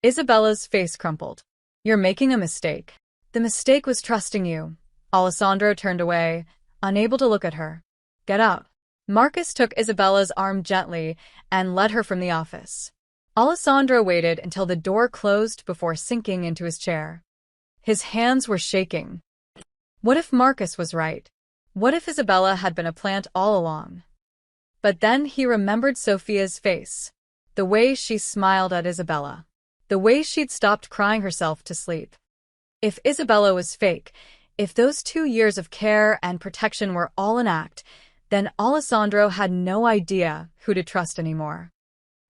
Isabella's face crumpled. You're making a mistake. The mistake was trusting you. Alessandro turned away, unable to look at her. Get out. Marcus took Isabella's arm gently and led her from the office. Alessandro waited until the door closed before sinking into his chair. His hands were shaking. What if Marcus was right? What if Isabella had been a plant all along? But then he remembered Sophia's face. The way she smiled at Isabella. The way she'd stopped crying herself to sleep. If Isabella was fake, if those 2 years of care and protection were all an act, then Alessandro had no idea who to trust anymore.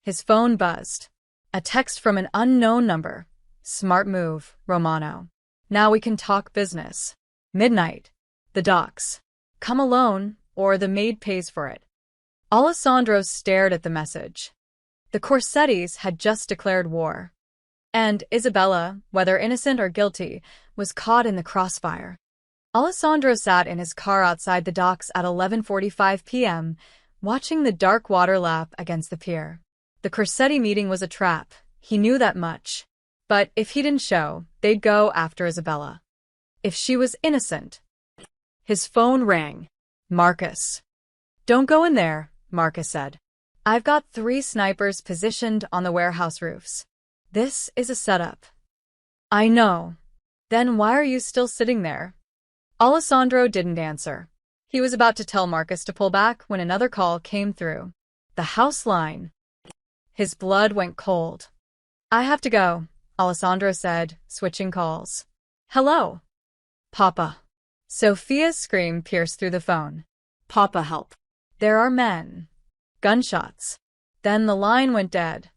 His phone buzzed. A text from an unknown number. Smart move, Romano. Now we can talk business. Midnight. The docks. Come alone, or the maid pays for it. Alessandro stared at the message. The Corsettis had just declared war. And Isabella, whether innocent or guilty, was caught in the crossfire. Alessandro sat in his car outside the docks at 11:45 p.m., watching the dark water lap against the pier. The Corsetti meeting was a trap, he knew that much. But if he didn't show, they'd go after Isabella. If she was innocent. His phone rang. Marcus. Don't go in there, Marcus said. I've got 3 snipers positioned on the warehouse roofs. This is a setup. I know. Then why are you still sitting there? Alessandro didn't answer. He was about to tell Marcus to pull back when another call came through. The house line. His blood went cold. I have to go, Alessandro said, switching calls. Hello. Papa. Sophia's scream pierced through the phone. Papa, help. There are men. Gunshots. Then the line went dead.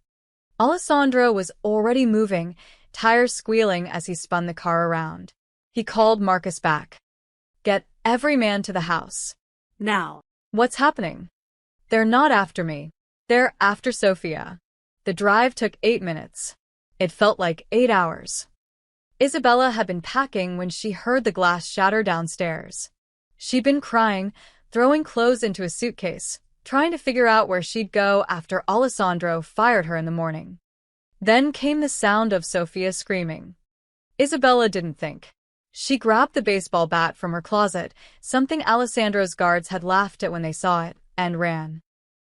Alessandro was already moving, tires squealing as he spun the car around. He called Marcus back. Get every man to the house. Now. What's happening? They're not after me. They're after Sophia. The drive took 8 minutes. It felt like 8 hours. Isabella had been packing when she heard the glass shatter downstairs. She'd been crying, throwing clothes into a suitcase, trying to figure out where she'd go after Alessandro fired her in the morning. Then came the sound of Sophia screaming. Isabella didn't think. She grabbed the baseball bat from her closet, something Alessandro's guards had laughed at when they saw it, and ran.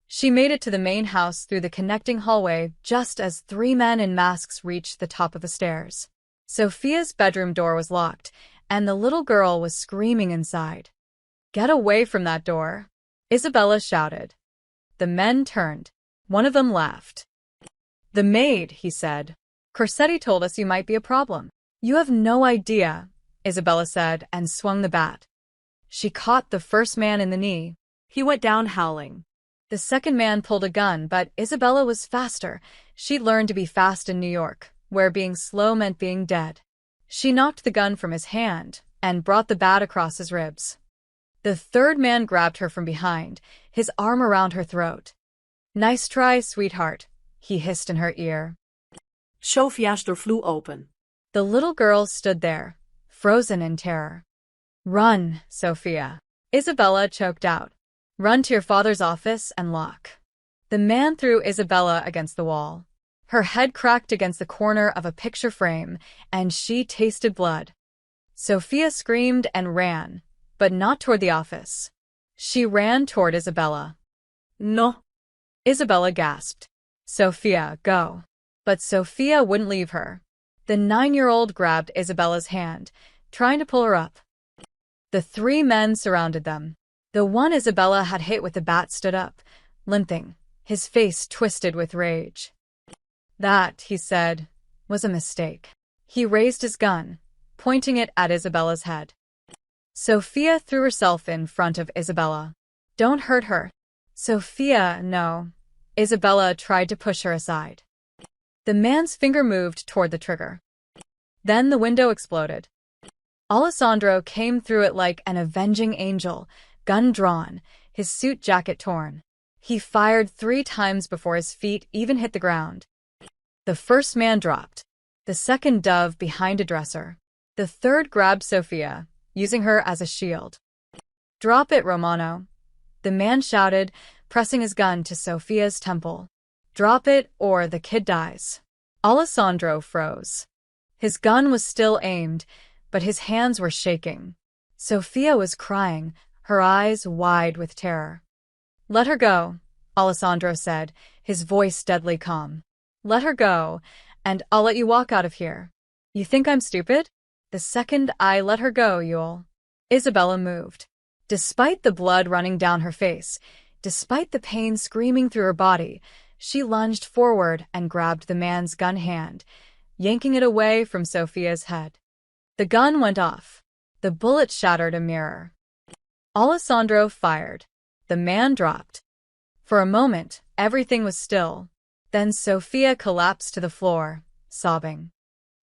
She made it to the main house through the connecting hallway just as 3 men in masks reached the top of the stairs. Sophia's bedroom door was locked, and the little girl was screaming inside. Get away from that door, Isabella shouted. The men turned. One of them laughed. The maid, he said. Corsetti told us you might be a problem. You have no idea, Isabella said and swung the bat. She caught the first man in the knee. He went down howling. The second man pulled a gun, but Isabella was faster. She'd learned to be fast in New York, where being slow meant being dead. She knocked the gun from his hand and brought the bat across his ribs. The third man grabbed her from behind, his arm around her throat. Nice try, sweetheart, he hissed in her ear. Sophia's door flew open. The little girl stood there, frozen in terror. Run, Sophia. Isabella choked out. Run to your father's office and lock. The man threw Isabella against the wall. Her head cracked against the corner of a picture frame, and she tasted blood. Sophia screamed and ran, but not toward the office. She ran toward Isabella. No. Isabella gasped. Sophia, go. But Sophia wouldn't leave her. The 9-year-old grabbed Isabella's hand, trying to pull her up. The 3 men surrounded them. The one Isabella had hit with the bat stood up, limping, his face twisted with rage. That, he said, was a mistake. He raised his gun, pointing it at Isabella's head. Sophia threw herself in front of Isabella. Don't hurt her. Sophia, no. Isabella tried to push her aside. The man's finger moved toward the trigger. Then the window exploded. Alessandro came through it like an avenging angel, gun drawn, his suit jacket torn. He fired 3 times before his feet even hit the ground. The first man dropped. The second dove behind a dresser. The third grabbed Sophia, using her as a shield. Drop it, Romano. The man shouted, pressing his gun to Sophia's temple. Drop it, or the kid dies. Alessandro froze. His gun was still aimed, but his hands were shaking. Sophia was crying, her eyes wide with terror. Let her go, Alessandro said, his voice deadly calm. Let her go, and I'll let you walk out of here. You think I'm stupid? The second I let her go, you'll... Isabella moved. Despite the blood running down her face, despite the pain screaming through her body, she lunged forward and grabbed the man's gun hand, yanking it away from Sophia's head. The gun went off. The bullet shattered a mirror. Alessandro fired. The man dropped. For a moment, everything was still. Then Sophia collapsed to the floor, sobbing.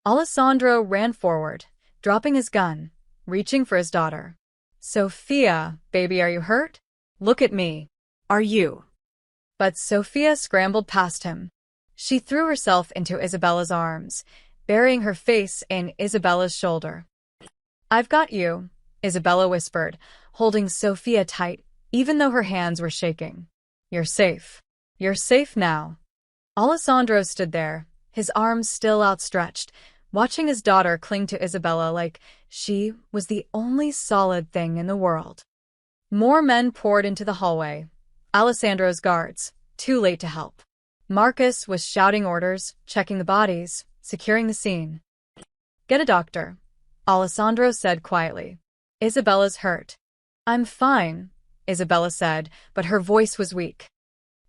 Alessandro ran forward, dropping his gun, reaching for his daughter. Sophia, baby, are you hurt? Look at me. Are you? But Sophia scrambled past him. She threw herself into Isabella's arms, burying her face in Isabella's shoulder. I've got you, Isabella whispered, holding Sophia tight, even though her hands were shaking. You're safe. You're safe now. Alessandro stood there, his arms still outstretched, watching his daughter cling to Isabella like she was the only solid thing in the world. More men poured into the hallway. Alessandro's guards, too late to help. Marcus was shouting orders, checking the bodies, securing the scene. Get a doctor, Alessandro said quietly. Isabella's hurt. I'm fine, Isabella said, but her voice was weak.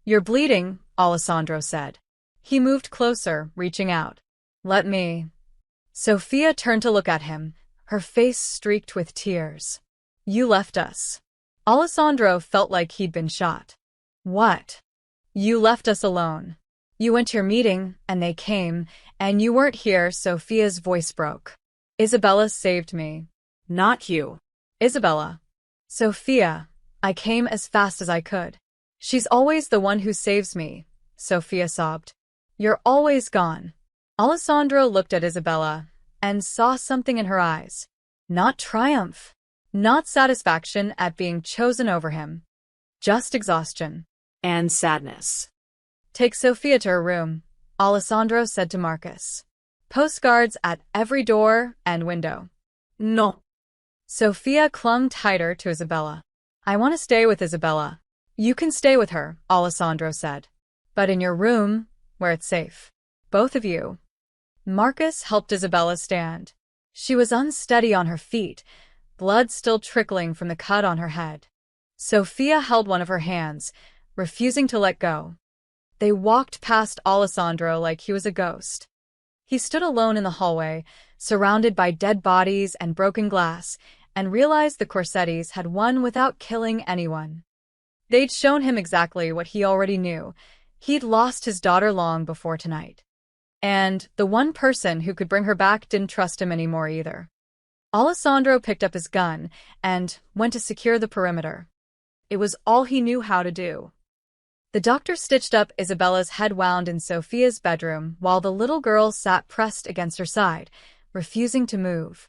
You're bleeding, Alessandro said. He moved closer, reaching out. Let me. Sophia turned to look at him, her face streaked with tears. You left us. Alessandro felt like he'd been shot. What? You left us alone. You went to your meeting, and they came, and you weren't here. Sophia's voice broke. Isabella saved me. Not you. Isabella. Sophia. I came as fast as I could. She's always the one who saves me, Sophia sobbed. You're always gone. Alessandro looked at Isabella and saw something in her eyes. Not triumph. Not satisfaction at being chosen over him. Just exhaustion. And sadness. Take Sophia to her room, Alessandro said to Marcus. Postguards at every door and window. No. Sophia clung tighter to Isabella. I want to stay with Isabella. You can stay with her, Alessandro said. But in your room, where it's safe. Both of you. Marcus helped Isabella stand. She was unsteady on her feet, blood still trickling from the cut on her head. Sophia held one of her hands, refusing to let go. They walked past Alessandro like he was a ghost. He stood alone in the hallway, surrounded by dead bodies and broken glass, and realized the Corsettis had won without killing anyone. They'd shown him exactly what he already knew. He'd lost his daughter long before tonight. And the one person who could bring her back didn't trust him anymore either. Alessandro picked up his gun and went to secure the perimeter. It was all he knew how to do. The doctor stitched up Isabella's head wound in Sophia's bedroom while the little girl sat pressed against her side, refusing to move.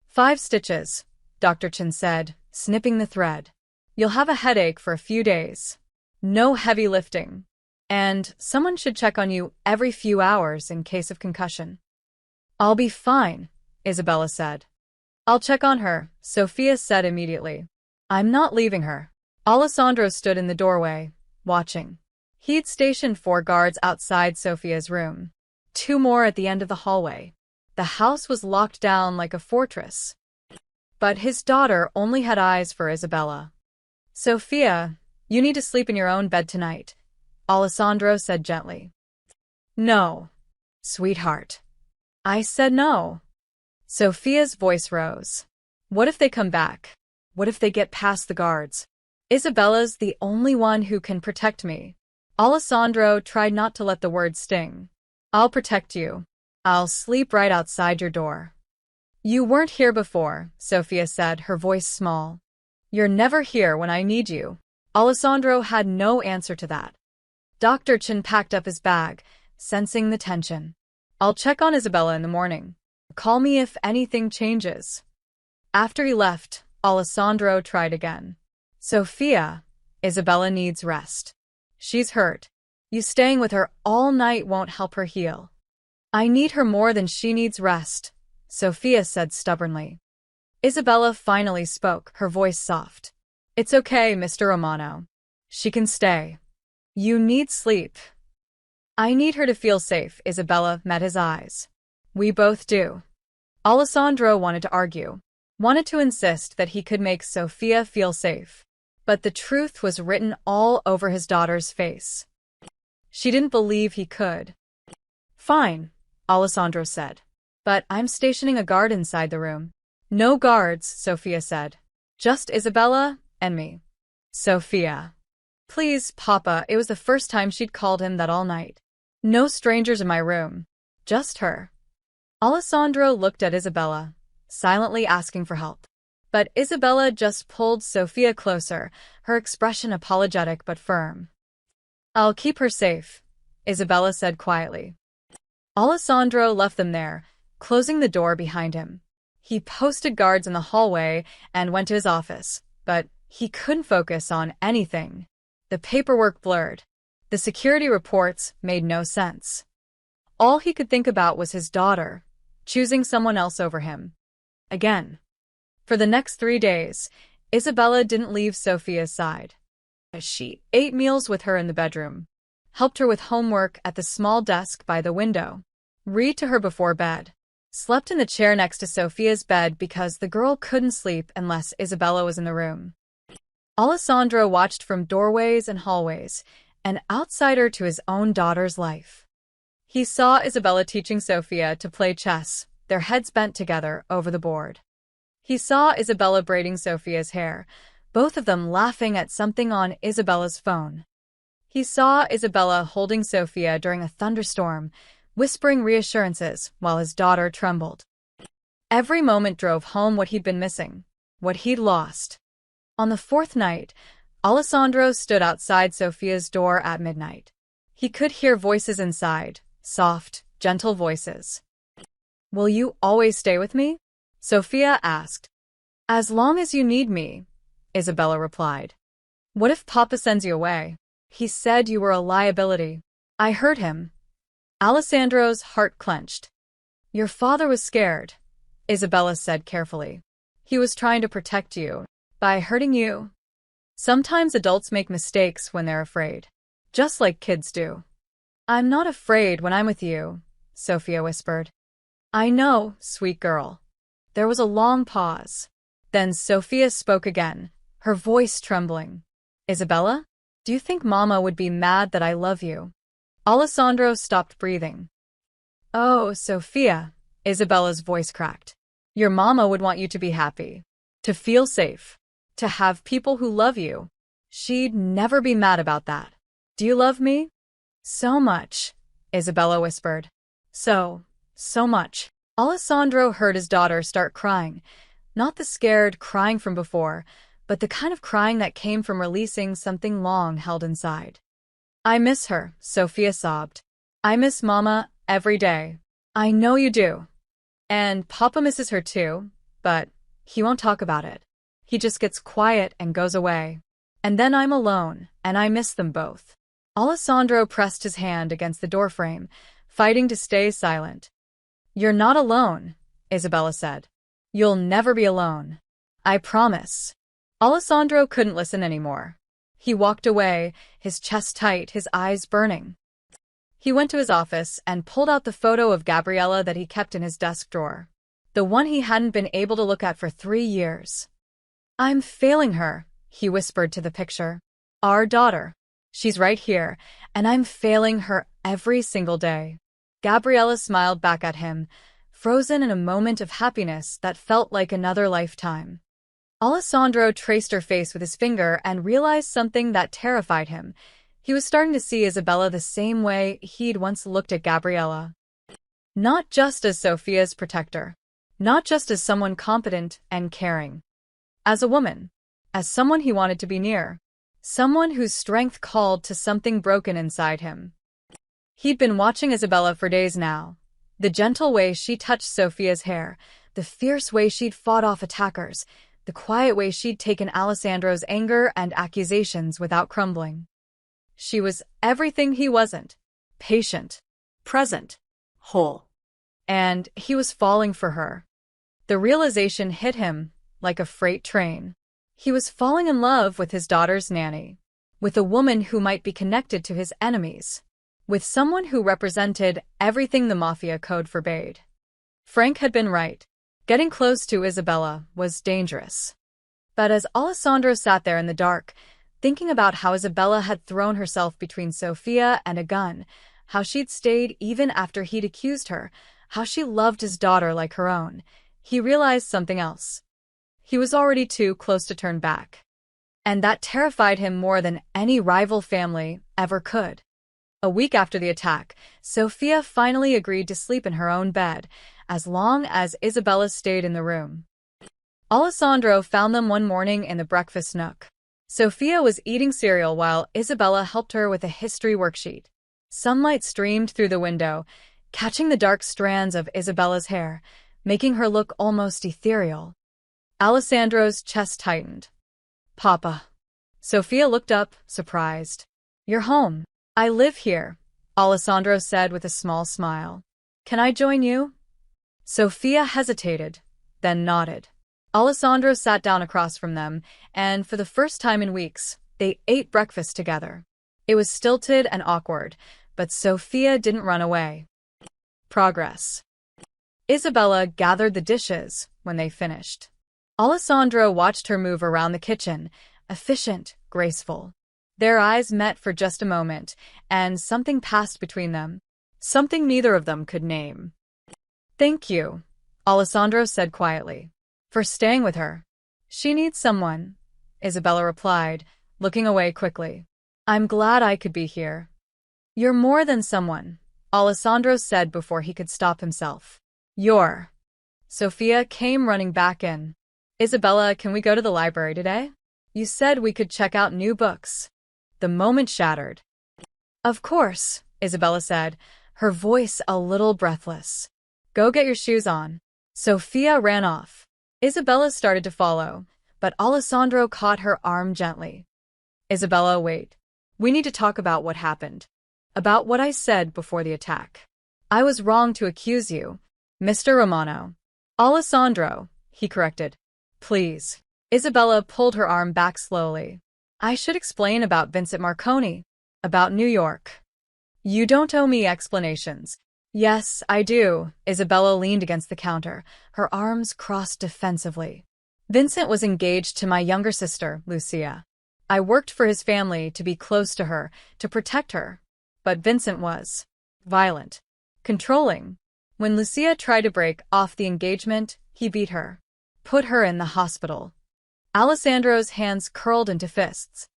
5 stitches, Dr. Chen said, snipping the thread. You'll have a headache for a few days. No heavy lifting. And someone should check on you every few hours in case of concussion. I'll be fine, Isabella said. I'll check on her, Sophia said immediately. I'm not leaving her. Alessandro stood in the doorway, watching. He'd stationed 4 guards outside Sophia's room. 2 more at the end of the hallway. The house was locked down like a fortress. But his daughter only had eyes for Isabella. "Sophia, you need to sleep in your own bed tonight," Alessandro said gently. "No, sweetheart. I said no." Sophia's voice rose. "What if they come back? What if they get past the guards? Isabella's the only one who can protect me." Alessandro tried not to let the words sting. "I'll protect you. I'll sleep right outside your door." "You weren't here before," Sophia said, her voice small. "You're never here when I need you." Alessandro had no answer to that. Dr. Chen packed up his bag, sensing the tension. "I'll check on Isabella in the morning. Call me if anything changes." After he left, Alessandro tried again. "Sophia, Isabella needs rest. She's hurt. You staying with her all night won't help her heal." "I need her more than she needs rest," Sophia said stubbornly. Isabella finally spoke, her voice soft. "It's okay, Mr. Romano. She can stay. You need sleep." "I need her to feel safe." Isabella met his eyes. "We both do." Alessandro wanted to argue, wanted to insist that he could make Sophia feel safe. But the truth was written all over his daughter's face. She didn't believe he could. "Fine," Alessandro said. "But I'm stationing a guard inside the room." "No guards," Sophia said. "Just Isabella and me." "Sophia." "Please, Papa." It was the first time she'd called him that all night. "No strangers in my room. Just her." Alessandro looked at Isabella, silently asking for help. But Isabella just pulled Sophia closer, her expression apologetic but firm. "I'll keep her safe," Isabella said quietly. Alessandro left them there, closing the door behind him. He posted guards in the hallway and went to his office, but he couldn't focus on anything. The paperwork blurred. The security reports made no sense. All he could think about was his daughter, choosing someone else over him. Again. For the next 3 days, Isabella didn't leave Sophia's side. She ate meals with her in the bedroom, helped her with homework at the small desk by the window, read to her before bed, slept in the chair next to Sophia's bed because the girl couldn't sleep unless Isabella was in the room. Alessandro watched from doorways and hallways, an outsider to his own daughter's life. He saw Isabella teaching Sophia to play chess, their heads bent together over the board. He saw Isabella braiding Sophia's hair, both of them laughing at something on Isabella's phone. He saw Isabella holding Sophia during a thunderstorm, whispering reassurances while his daughter trembled. Every moment drove home what he'd been missing, what he'd lost. On the 4th night, Alessandro stood outside Sophia's door at midnight. He could hear voices inside, soft, gentle voices. "Will you always stay with me?" Sophia asked. "As long as you need me," Isabella replied. "What if Papa sends you away? He said you were a liability." "I heard him." Alessandro's heart clenched. "Your father was scared," Isabella said carefully. "He was trying to protect you by hurting you." Sometimes adults make mistakes when they're afraid, just like kids do. "I'm not afraid when I'm with you," Sophia whispered. "I know, sweet girl." There was a long pause. Then Sophia spoke again, her voice trembling. "Isabella, do you think Mama would be mad that I love you?" Alessandro stopped breathing. "Oh, Sophia," Isabella's voice cracked. "Your mama would want you to be happy, to feel safe, to have people who love you. She'd never be mad about that. Do you love me?" "So much," Isabella whispered. So much." Alessandro heard his daughter start crying, not the scared crying from before, but the kind of crying that came from releasing something long held inside. "I miss her," Sophia sobbed. "I miss Mama every day." "I know you do. And Papa misses her too, but he won't talk about it. He just gets quiet and goes away. And then I'm alone, and I miss them both." Alessandro pressed his hand against the doorframe, fighting to stay silent. "You're not alone," Isabella said. "You'll never be alone. I promise." Alessandro couldn't listen anymore. He walked away, his chest tight, his eyes burning. He went to his office and pulled out the photo of Gabriella that he kept in his desk drawer. The one he hadn't been able to look at for 3 years. "I'm failing her," he whispered to the picture. "Our daughter. She's right here, and I'm failing her every single day." Gabriella smiled back at him, frozen in a moment of happiness that felt like another lifetime. Alessandro traced her face with his finger and realized something that terrified him. He was starting to see Isabella the same way he'd once looked at Gabriella. Not just as Sophia's protector. Not just as someone competent and caring. As a woman. As someone he wanted to be near. Someone whose strength called to something broken inside him. He'd been watching Isabella for days now. The gentle way she touched Sophia's hair, the fierce way she'd fought off attackers, the quiet way she'd taken Alessandro's anger and accusations without crumbling. She was everything he wasn't. Patient. Present. Whole. And he was falling for her. The realization hit him like a freight train. He was falling in love with his daughter's nanny. With a woman who might be connected to his enemies. With someone who represented everything the Mafia code forbade. Frank had been right. Getting close to Isabella was dangerous. But as Alessandro sat there in the dark, thinking about how Isabella had thrown herself between Sophia and a gun, how she'd stayed even after he'd accused her, how she loved his daughter like her own, he realized something else. He was already too close to turn back. And that terrified him more than any rival family ever could. A week after the attack, Sophia finally agreed to sleep in her own bed, as long as Isabella stayed in the room. Alessandro found them one morning in the breakfast nook. Sophia was eating cereal while Isabella helped her with a history worksheet. Sunlight streamed through the window, catching the dark strands of Isabella's hair, making her look almost ethereal. Alessandro's chest tightened. "Papa." Sophia looked up, surprised. "You're home." "I live here," Alessandro said with a small smile. "Can I join you?" Sophia hesitated, then nodded. Alessandro sat down across from them, and for the first time in weeks, they ate breakfast together. It was stilted and awkward, but Sophia didn't run away. Progress. Isabella gathered the dishes when they finished. Alessandro watched her move around the kitchen, efficient, graceful. Their eyes met for just a moment, and something passed between them. Something neither of them could name. "Thank you," Alessandro said quietly, "for staying with her." "She needs someone," Isabella replied, looking away quickly. "I'm glad I could be here." "You're more than someone," Alessandro said before he could stop himself. "You're." Sophia came running back in. "Isabella, can we go to the library today? You said we could check out new books." The moment shattered. "Of course," Isabella said, her voice a little breathless. "Go get your shoes on." Sophia ran off. Isabella started to follow, but Alessandro caught her arm gently. "Isabella, wait. We need to talk about what happened. About what I said before the attack. I was wrong to accuse you, Mr. Romano." "Alessandro," he corrected. "Please." Isabella pulled her arm back slowly. "I should explain about Vincent Marconi. About New York." "You don't owe me explanations." "Yes, I do." Isabella leaned against the counter, her arms crossed defensively. "Vincent was engaged to my younger sister, Lucia. I worked for his family to be close to her, to protect her. But Vincent was violent, controlling. When Lucia tried to break off the engagement, he beat her. Put her in the hospital." Alessandro's hands curled into fists.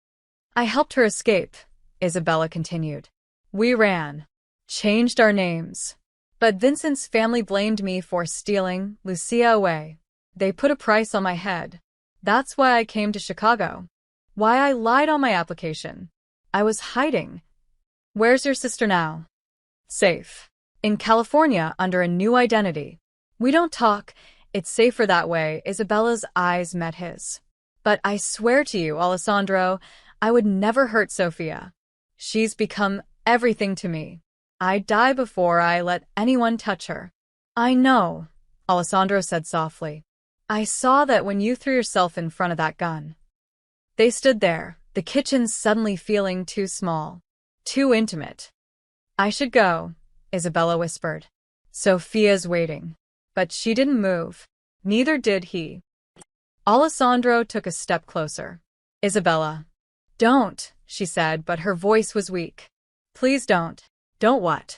"I helped her escape," Isabella continued. "We ran. Changed our names. But Vincent's family blamed me for stealing Lucia away. They put a price on my head. That's why I came to Chicago. Why I lied on my application. I was hiding." "Where's your sister now?" "Safe. In California under a new identity. We don't talk. It's safer that way." Isabella's eyes met his. "But I swear to you, Alessandro, I would never hurt Sophia. She's become everything to me. I'd die before I let anyone touch her." "I know," Alessandro said softly. "I saw that when you threw yourself in front of that gun." They stood there, the kitchen suddenly feeling too small, too intimate. I should go, Isabella whispered. Sophia's waiting. But she didn't move. Neither did he. Alessandro took a step closer. Isabella. Don't, she said, but her voice was weak. Please don't. Don't what?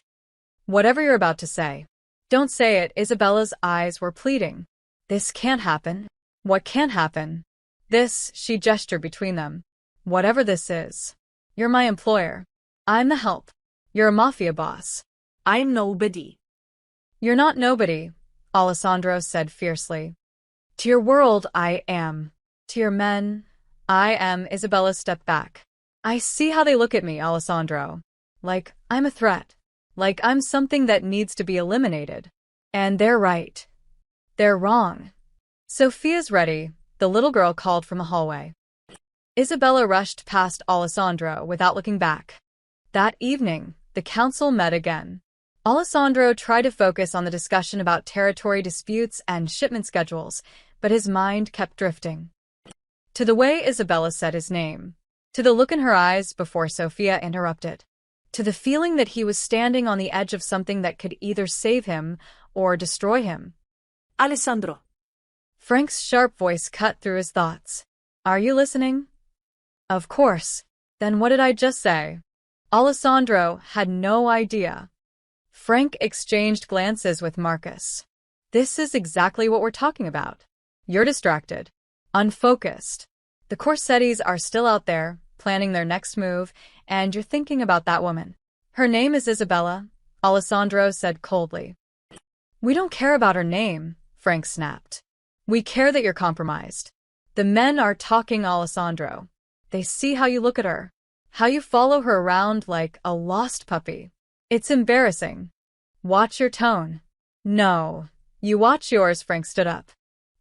Whatever you're about to say. Don't say it. Isabella's eyes were pleading. This can't happen. What can't happen? This, she gestured between them. Whatever this is. You're my employer. I'm the help. You're a mafia boss. I'm nobody. You're not nobody, Alessandro said fiercely. To your world, I am. To your men, I am. Isabella stepped back. I see how they look at me, Alessandro. Like I'm a threat. Like I'm something that needs to be eliminated. And they're right. They're wrong. Sophia's ready, the little girl called from the hallway. Isabella rushed past Alessandro without looking back. That evening, the council met again. Alessandro tried to focus on the discussion about territory disputes and shipment schedules, but his mind kept drifting. To the way Isabella said his name, to the look in her eyes before Sophia interrupted, to the feeling that he was standing on the edge of something that could either save him or destroy him. Alessandro. Frank's sharp voice cut through his thoughts. Are you listening? Of course. Then what did I just say? Alessandro had no idea. Frank exchanged glances with Marcus. This is exactly what we're talking about. You're distracted, unfocused. The Corsettis are still out there, planning their next move, and you're thinking about that woman. Her name is Isabella, Alessandro said coldly. We don't care about her name, Frank snapped. We care that you're compromised. The men are talking, Alessandro. They see how you look at her, how you follow her around like a lost puppy. It's embarrassing. Watch your tone. No. You watch yours, Frank stood up.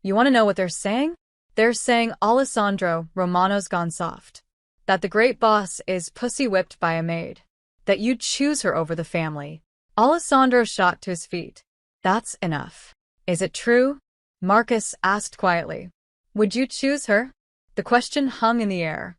You want to know what they're saying? They're saying Alessandro Romano's gone soft. That the great boss is pussy-whipped by a maid. That you'd choose her over the family. Alessandro shot to his feet. That's enough. Is it true? Marcus asked quietly. Would you choose her? The question hung in the air.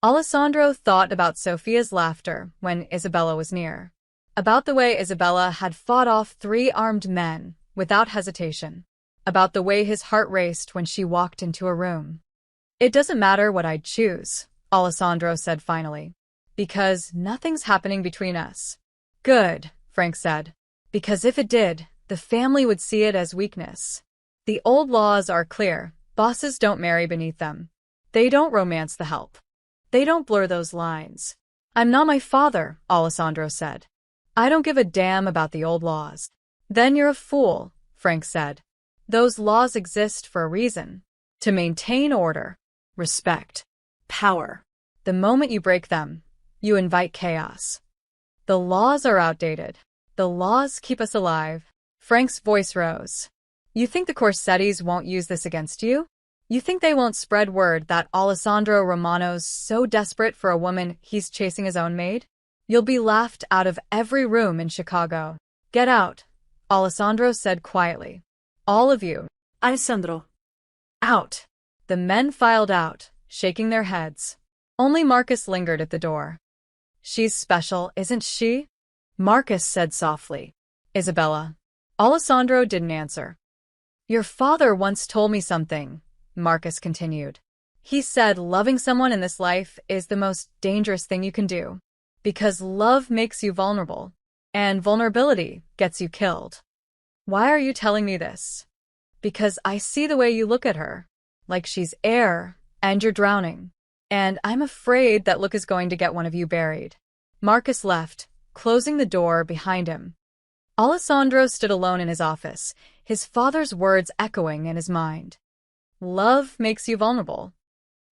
Alessandro thought about Sophia's laughter when Isabella was near. About the way Isabella had fought off 3 armed men without hesitation. About the way his heart raced when she walked into a room. It doesn't matter what I'd choose, Alessandro said finally. Because nothing's happening between us. Good, Frank said. Because if it did, the family would see it as weakness. The old laws are clear. Bosses don't marry beneath them. They don't romance the help. They don't blur those lines. I'm not my father, Alessandro said. I don't give a damn about the old laws. Then you're a fool, Frank said. Those laws exist for a reason. To maintain order, respect, power. The moment you break them, you invite chaos. The laws are outdated. The laws keep us alive. Frank's voice rose. You think the Corsettis won't use this against you? You think they won't spread word that Alessandro Romano's so desperate for a woman he's chasing his own maid? You'll be laughed out of every room in Chicago. Get out, Alessandro said quietly. All of you. Alessandro. Out. The men filed out, shaking their heads. Only Marcus lingered at the door. She's special, isn't she? Marcus said softly. Isabella. Alessandro didn't answer. Your father once told me something, Marcus continued. He said loving someone in this life is the most dangerous thing you can do. Because love makes you vulnerable. And vulnerability gets you killed. Why are you telling me this? Because I see the way you look at her. Like she's air, and you're drowning. And I'm afraid that look is going to get one of you buried. Marcus left, closing the door behind him. Alessandro stood alone in his office, his father's words echoing in his mind. Love makes you vulnerable.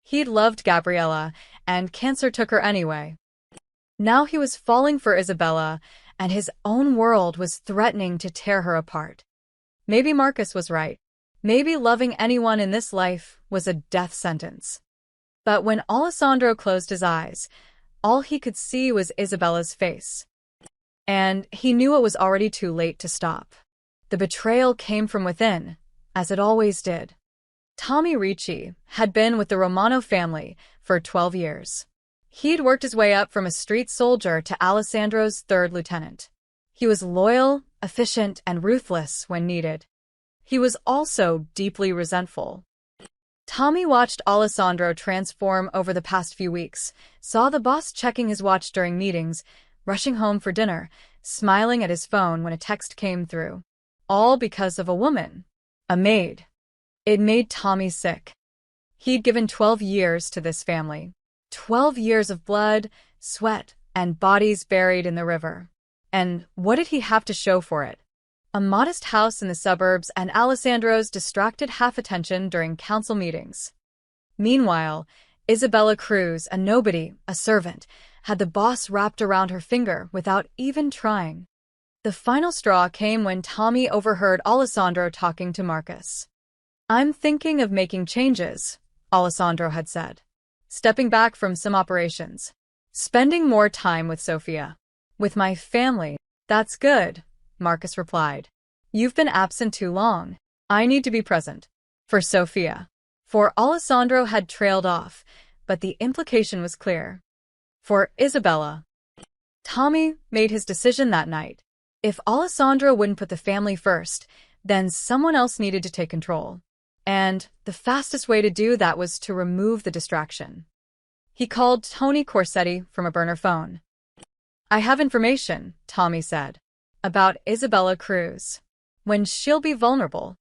He'd loved Gabriella, and cancer took her anyway. Now he was falling for Isabella, and his own world was threatening to tear her apart. Maybe Marcus was right. Maybe loving anyone in this life was a death sentence. But when Alessandro closed his eyes, all he could see was Isabella's face. And he knew it was already too late to stop. The betrayal came from within, as it always did. Tommy Ricci had been with the Romano family for 12 years. He'd worked his way up from a street soldier to Alessandro's third lieutenant. He was loyal, efficient, and ruthless when needed. He was also deeply resentful. Tommy watched Alessandro transform over the past few weeks, saw the boss checking his watch during meetings, rushing home for dinner, smiling at his phone when a text came through. All because of a woman. A maid. It made Tommy sick. He'd given 12 years to this family. 12 years of blood, sweat, and bodies buried in the river. And what did he have to show for it? A modest house in the suburbs and Alessandro's distracted half-attention during council meetings. Meanwhile, Isabella Cruz, a nobody, a servant, had the boss wrapped around her finger without even trying. The final straw came when Tommy overheard Alessandro talking to Marcus. "I'm thinking of making changes," Alessandro had said. "Stepping back from some operations. Spending more time with Sofia. With my family." "That's good," Marcus replied. "You've been absent too long. I need to be present." For Sofia. For Alessandro had trailed off, but the implication was clear. For Isabella. Tommy made his decision that night. If Alessandro wouldn't put the family first, then someone else needed to take control. And the fastest way to do that was to remove the distraction. He called Tony Corsetti from a burner phone. "I have information," Tommy said, "about Isabella Cruz. When she'll be vulnerable."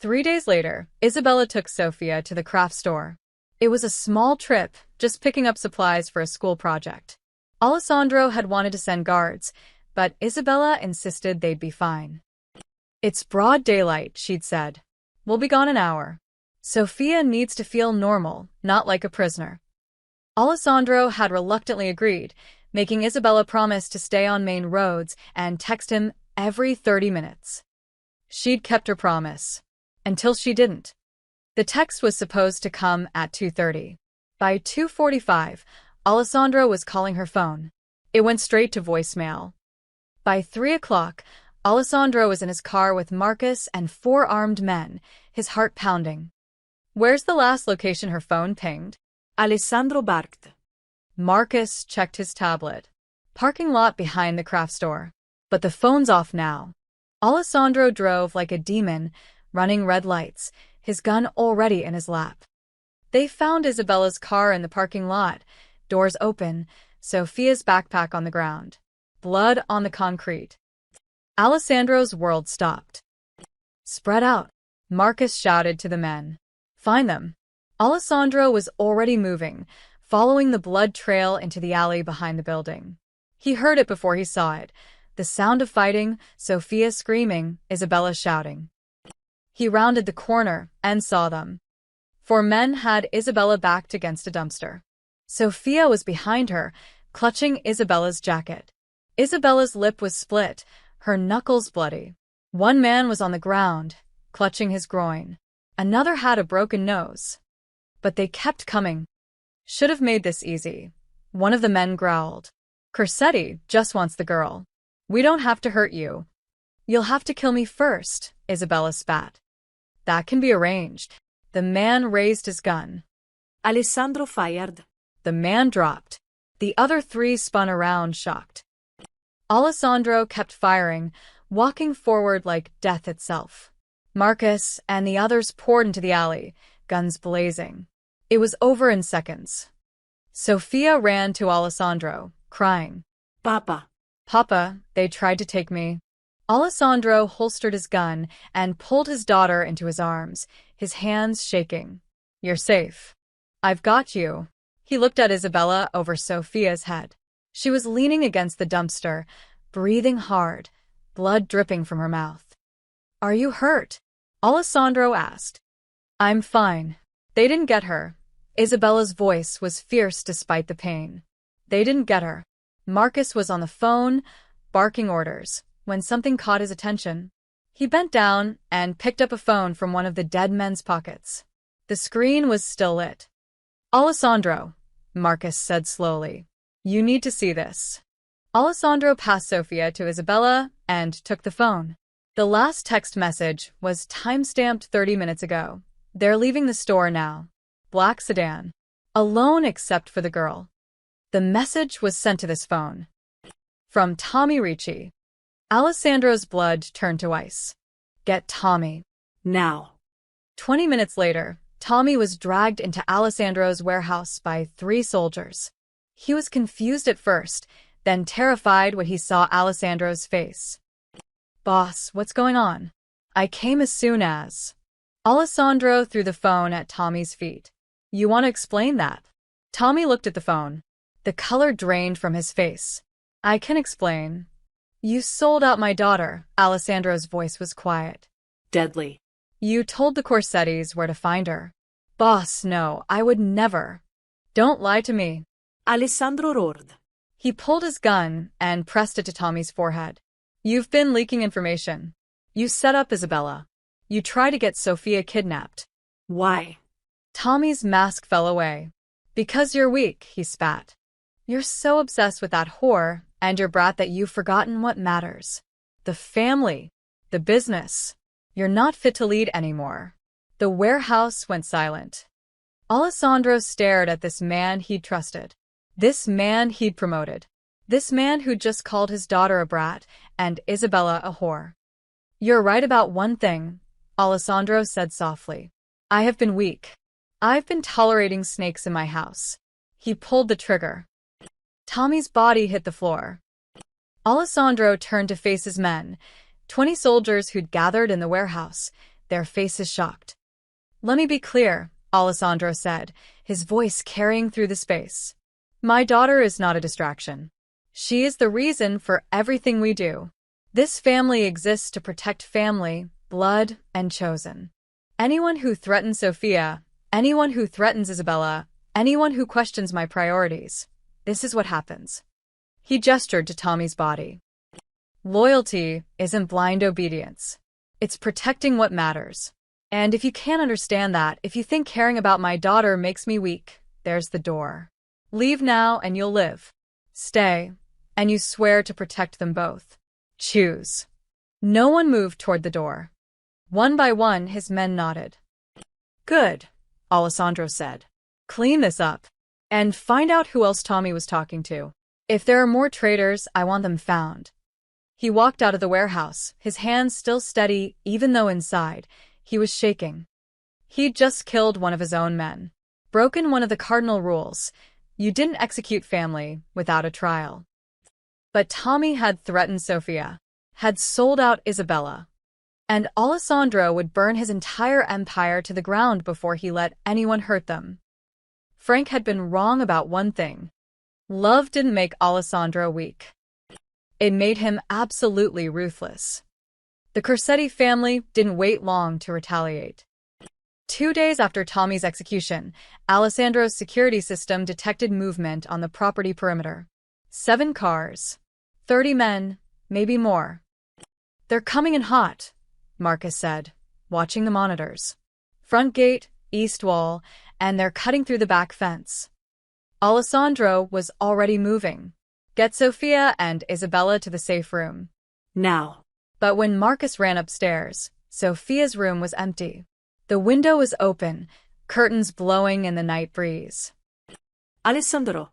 3 days later, Isabella took Sofia to the craft store. It was a small trip, just picking up supplies for a school project. Alessandro had wanted to send guards, but Isabella insisted they'd be fine. "It's broad daylight," she'd said. "We'll be gone an hour. Sofia needs to feel normal, not like a prisoner." Alessandro had reluctantly agreed, making Isabella promise to stay on main roads and text him every 30 minutes. She'd kept her promise. Until she didn't. The text was supposed to come at 2:30. By 2:45, Alessandro was calling her phone. It went straight to voicemail. By 3 o'clock, Alessandro was in his car with Marcus and 4 armed men, his heart pounding. Where's the last location her phone pinged? Alessandro barked. Marcus checked his tablet. Parking lot behind the craft store. But the phone's off now. Alessandro drove like a demon, running red lights, his gun already in his lap. They found Isabella's car in the parking lot, doors open, Sofia's backpack on the ground. Blood on the concrete. Alessandro's world stopped. "Spread out," Marcus shouted to the men. "Find them." Alessandro was already moving, following the blood trail into the alley behind the building. He heard it before he saw it. The sound of fighting, Sofia screaming, Isabella shouting. He rounded the corner and saw them. 4 men had Isabella backed against a dumpster. Sofia was behind her, clutching Isabella's jacket. Isabella's lip was split, her knuckles bloody. 1 man was on the ground, clutching his groin. Another had a broken nose. But they kept coming. "Should have made this easy," one of the men growled. "Corsetti just wants the girl. We don't have to hurt you." "You'll have to kill me first," Isabella spat. "That can be arranged." The man raised his gun. Alessandro fired. The man dropped. The other 3 spun around, shocked. Alessandro kept firing, walking forward like death itself. Marcus and the others poured into the alley, guns blazing. It was over in seconds. Sofia ran to Alessandro, crying, "Papa." "Papa, they tried to take me." Alessandro holstered his gun and pulled his daughter into his arms, his hands shaking. "You're safe. I've got you." He looked at Isabella over Sofia's head. She was leaning against the dumpster, breathing hard, blood dripping from her mouth. "Are you hurt?" Alessandro asked. "I'm fine. They didn't get her." Isabella's voice was fierce despite the pain. "They didn't get her." Marcus was on the phone, barking orders, when something caught his attention. He bent down and picked up a phone from one of the dead men's pockets. The screen was still lit. "Alessandro," Marcus said slowly, "you need to see this." Alessandro passed Sofia to Isabella and took the phone. The last text message was time-stamped 30 minutes ago. "They're leaving the store now. Black sedan. Alone except for the girl." The message was sent to this phone. From Tommy Ricci. Alessandro's blood turned to ice. Get Tommy. Now. 20 minutes later, Tommy was dragged into Alessandro's warehouse by 3 soldiers. He was confused at first, then terrified when he saw Alessandro's face. Boss, what's going on? I came as soon as. Alessandro threw the phone at Tommy's feet. You want to explain that? Tommy looked at the phone. The color drained from his face. I can explain. You sold out my daughter. Alessandro's voice was quiet. Deadly. You told the Corsettis where to find her. Boss, no, I would never. Don't lie to me. Alessandro roared. He pulled his gun and pressed it to Tommy's forehead. You've been leaking information. You set up Isabella. You try to get Sofia kidnapped. Why? Tommy's mask fell away. Because you're weak, he spat. You're so obsessed with that whore and your brat that you've forgotten what matters. The family. The business. You're not fit to lead anymore. The warehouse went silent. Alessandro stared at this man he'd trusted. This man he'd promoted. This man who'd just called his daughter a brat and Isabella a whore. You're right about one thing, Alessandro said softly. I have been weak. I've been tolerating snakes in my house. He pulled the trigger. Tommy's body hit the floor. Alessandro turned to face his men, 20 soldiers who'd gathered in the warehouse, their faces shocked. Let me be clear, Alessandro said, his voice carrying through the space. My daughter is not a distraction. She is the reason for everything we do. This family exists to protect family, blood, and chosen. Anyone who threatens Sofia, anyone who threatens Isabella, anyone who questions my priorities, this is what happens. He gestured to Tommy's body. Loyalty isn't blind obedience. It's protecting what matters. And if you can't understand that, if you think caring about my daughter makes me weak, there's the door. Leave now and you'll live. Stay, and you swear to protect them both. Choose. No one moved toward the door. One by one, his men nodded. Good, Alessandro said. Clean this up. And find out who else Tommy was talking to. If there are more traitors, I want them found. He walked out of the warehouse, his hands still steady even though inside, he was shaking. He'd just killed one of his own men. Broken one of the cardinal rules. You didn't execute family without a trial. But Tommy had threatened Sofia, had sold out Isabella. And Alessandro would burn his entire empire to the ground before he let anyone hurt them. Frank had been wrong about one thing. Love didn't make Alessandro weak. It made him absolutely ruthless. The Corsetti family didn't wait long to retaliate. 2 days after Tommy's execution, Alessandro's security system detected movement on the property perimeter. 7 cars. 30 men, maybe more. They're coming in hot, Marcus said, watching the monitors. Front gate, east wall, and they're cutting through the back fence. Alessandro was already moving. Get Sofia and Isabella to the safe room. Now. But when Marcus ran upstairs, Sofia's room was empty. The window was open, curtains blowing in the night breeze. Alessandro.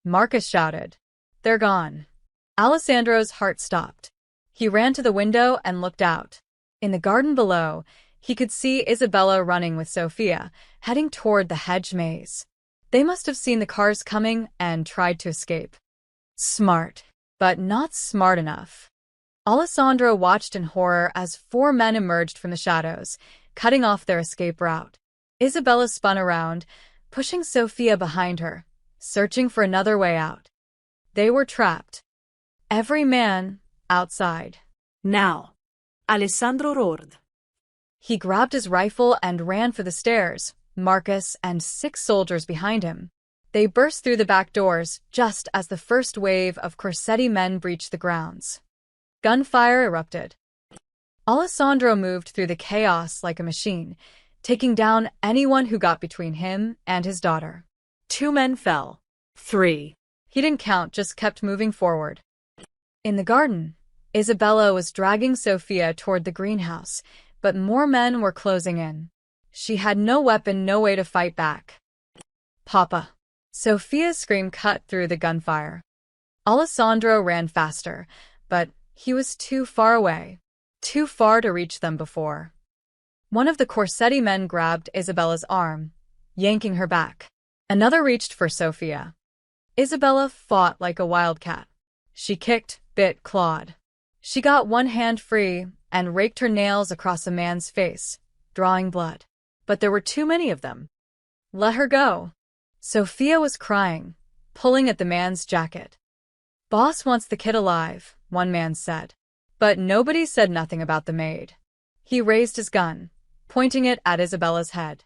Marcus shouted. They're gone. Alessandro's heart stopped. He ran to the window and looked out. In the garden below, he could see Isabella running with Sofia, heading toward the hedge maze. They must have seen the cars coming and tried to escape. Smart, but not smart enough. Alessandro watched in horror as 4 men emerged from the shadows, cutting off their escape route. Isabella spun around, pushing Sofia behind her, searching for another way out. They were trapped. Every man outside. Now. Alessandro roared. He grabbed his rifle and ran for the stairs, Marcus and 6 soldiers behind him. They burst through the back doors just as the first wave of Corsetti men breached the grounds. Gunfire erupted. Alessandro moved through the chaos like a machine, taking down anyone who got between him and his daughter. 2 men fell. 3. He didn't count, just kept moving forward. In the garden, Isabella was dragging Sofia toward the greenhouse, but more men were closing in. She had no weapon, no way to fight back. Papa. Sophia's scream cut through the gunfire. Alessandro ran faster, but he was too far away. Too far to reach them before. One of the Corsetti men grabbed Isabella's arm, yanking her back. Another reached for Sofia. Isabella fought like a wildcat. She kicked, bit, clawed. She got one hand free and raked her nails across a man's face, drawing blood. But there were too many of them. Let her go. Sofia was crying, pulling at the man's jacket. Boss wants the kid alive, one man said. But nobody said nothing about the maid. He raised his gun, pointing it at Isabella's head.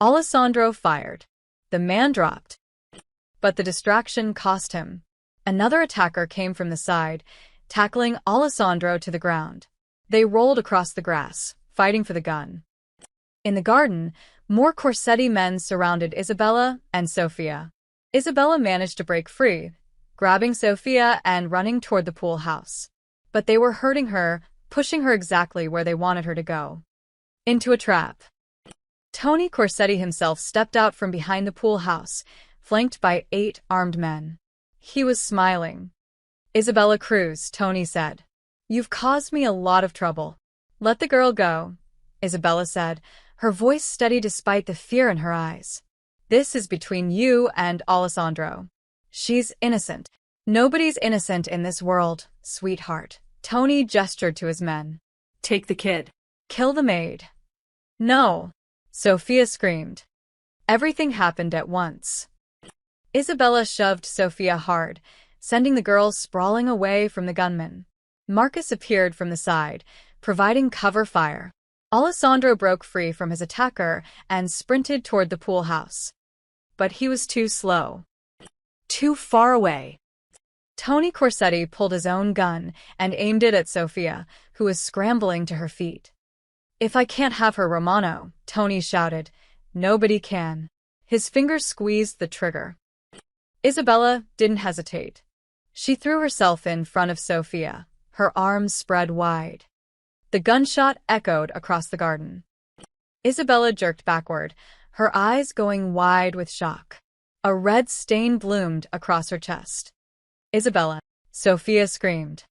Alessandro fired. The man dropped. But the distraction cost him. Another attacker came from the side, tackling Alessandro to the ground. They rolled across the grass, fighting for the gun. In the garden, more Corsetti men surrounded Isabella and Sofia. Isabella managed to break free, grabbing Sofia and running toward the pool house. But they were hurting her, pushing her exactly where they wanted her to go. Into a trap. Tony Corsetti himself stepped out from behind the pool house, flanked by 8 armed men. He was smiling. Isabella Cruz, Tony said. You've caused me a lot of trouble. Let the girl go, Isabella said, her voice steady despite the fear in her eyes. This is between you and Alessandro. She's innocent. Nobody's innocent in this world, sweetheart. Tony gestured to his men. Take the kid. Kill the maid. No, Sofia screamed. Everything happened at once. Isabella shoved Sofia hard, sending the girl sprawling away from the gunman. Marcus appeared from the side, providing cover fire. Alessandro broke free from his attacker and sprinted toward the pool house. But he was too slow. Too far away. Tony Corsetti pulled his own gun and aimed it at Sofia, who was scrambling to her feet. If I can't have her, Romano, Tony shouted. Nobody can. His fingers squeezed the trigger. Isabella didn't hesitate. She threw herself in front of Sofia, her arms spread wide. The gunshot echoed across the garden. Isabella jerked backward, her eyes going wide with shock. A red stain bloomed across her chest. Isabella, Sofia screamed.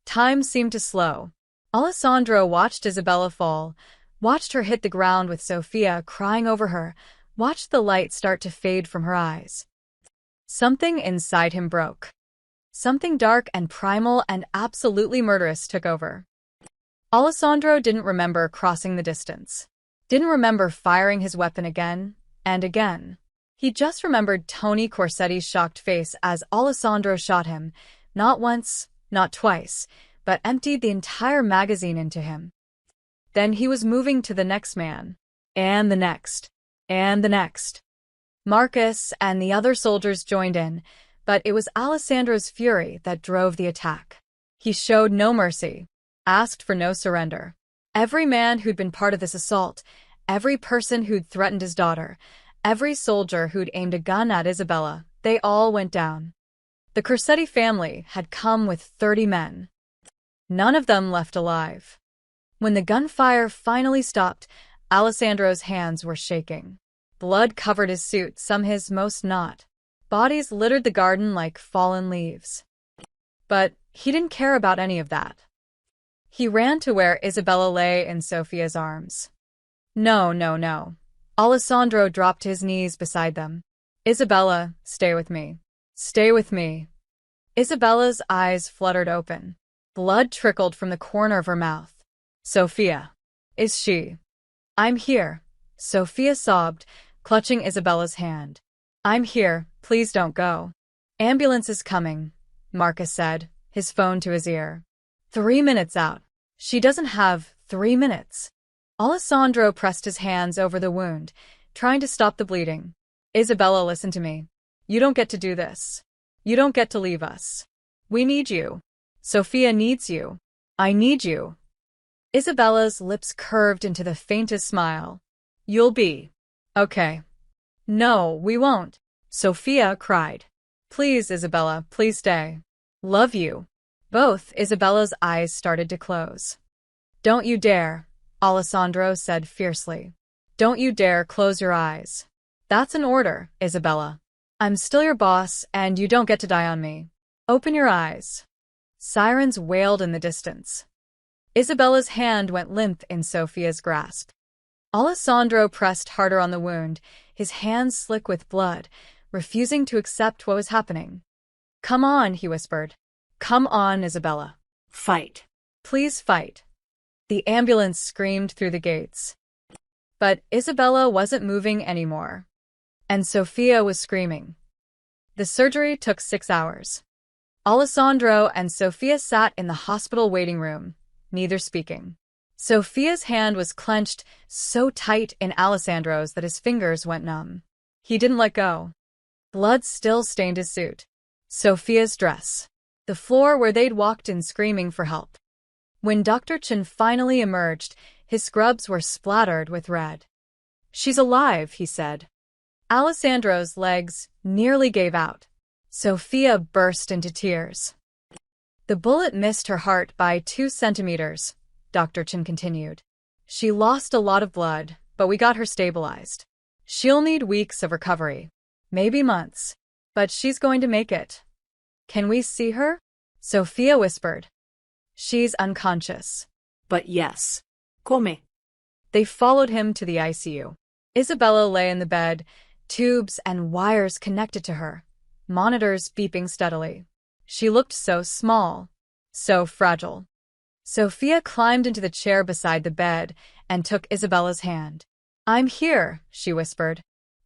Time seemed to slow. Alessandro watched Isabella fall, watched her hit the ground with Sofia crying over her, watched the light start to fade from her eyes. Something inside him broke. Something dark and primal and absolutely murderous took over. Alessandro didn't remember crossing the distance. Didn't remember firing his weapon again and again. He just remembered Tony Corsetti's shocked face as Alessandro shot him, not once, not twice, but emptied the entire magazine into him. Then he was moving to the next man, and the next, and the next. Marcus and the other soldiers joined in, but it was Alessandro's fury that drove the attack. He showed no mercy, asked for no surrender. Every man who'd been part of this assault, every person who'd threatened his daughter, every soldier who'd aimed a gun at Isabella, they all went down. The Corsetti family had come with 30 men. None of them left alive. When the gunfire finally stopped, Alessandro's hands were shaking. Blood covered his suit, some his, most not. Bodies littered the garden like fallen leaves. But he didn't care about any of that. He ran to where Isabella lay in Sofia's arms. No, no, no. Alessandro dropped to his knees beside them. Isabella, stay with me. Stay with me. Isabella's eyes fluttered open. Blood trickled from the corner of her mouth. Sofia. Is she? I'm here. Sofia sobbed, clutching Isabella's hand. I'm here, please don't go. Ambulance is coming, Marcus said, his phone to his ear. 3 minutes out. She doesn't have 3 minutes. Alessandro pressed his hands over the wound, trying to stop the bleeding. Isabella, listen to me. You don't get to do this. You don't get to leave us. We need you. Sofia needs you. I need you. Isabella's lips curved into the faintest smile. You'll be okay. No, we won't. Sofia cried. Please, Isabella, please stay. Love you. Both Isabella's eyes started to close. Don't you dare, Alessandro said fiercely. Don't you dare close your eyes. That's an order, Isabella. I'm still your boss, and you don't get to die on me. Open your eyes. Sirens wailed in the distance. Isabella's hand went limp in Sophia's grasp. Alessandro pressed harder on the wound, his hands slick with blood, refusing to accept what was happening. Come on, he whispered. Come on, Isabella. Fight. Please fight. The ambulance screamed through the gates. But Isabella wasn't moving anymore. And Sophia was screaming. The surgery took 6 hours. Alessandro and Sophia sat in the hospital waiting room, neither speaking. Sophia's hand was clenched so tight in Alessandro's that his fingers went numb. He didn't let go. Blood still stained his suit. Sophia's dress. The floor where they'd walked in screaming for help. When Dr. Chen finally emerged, his scrubs were splattered with red. She's alive, he said. Alessandro's legs nearly gave out. Sophia burst into tears. The bullet missed her heart by 2 centimeters, Dr. Chen continued. She lost a lot of blood, but we got her stabilized. She'll need weeks of recovery, maybe months, but she's going to make it. Can we see her? Sophia whispered. She's unconscious. But yes. Come. They followed him to the ICU. Isabella lay in the bed, tubes and wires connected to her, monitors beeping steadily. She looked so small, so fragile. Sophia climbed into the chair beside the bed and took Isabella's hand. I'm here, she whispered.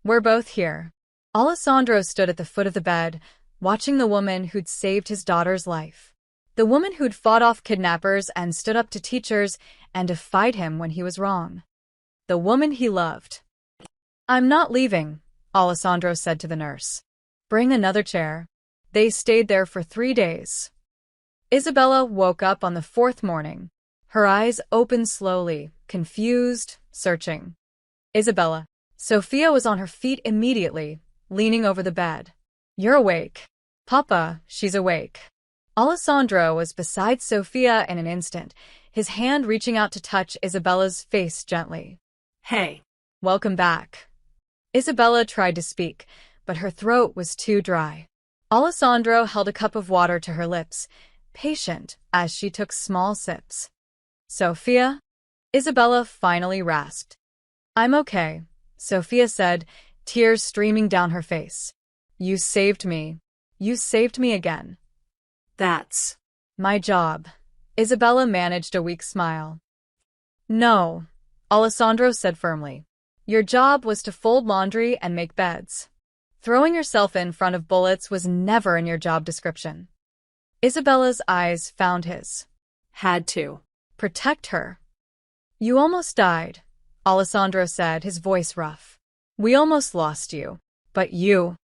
We're both here. Alessandro stood at the foot of the bed, watching the woman who'd saved his daughter's life. The woman who'd fought off kidnappers and stood up to teachers and defied him when he was wrong. The woman he loved. I'm not leaving, Alessandro said to the nurse. Bring another chair. They stayed there for 3 days. Isabella woke up on the 4th morning. Her eyes opened slowly, confused, searching. Isabella. Sophia was on her feet immediately, leaning over the bed. You're awake. Papa, she's awake. Alessandro was beside Sophia in an instant, his hand reaching out to touch Isabella's face gently. Hey. Welcome back. Isabella tried to speak, but her throat was too dry. Alessandro held a cup of water to her lips, patient as she took small sips. Sophia? Isabella finally rasped. I'm okay, Sophia said, tears streaming down her face. You saved me. You saved me again. That's my job. Isabella managed a weak smile. No, Alessandro said firmly. Your job was to fold laundry and make beds. Throwing yourself in front of bullets was never in your job description. Isabella's eyes found his. Had to. Protect her. You almost died, Alessandro said, his voice rough. We almost lost you. But you.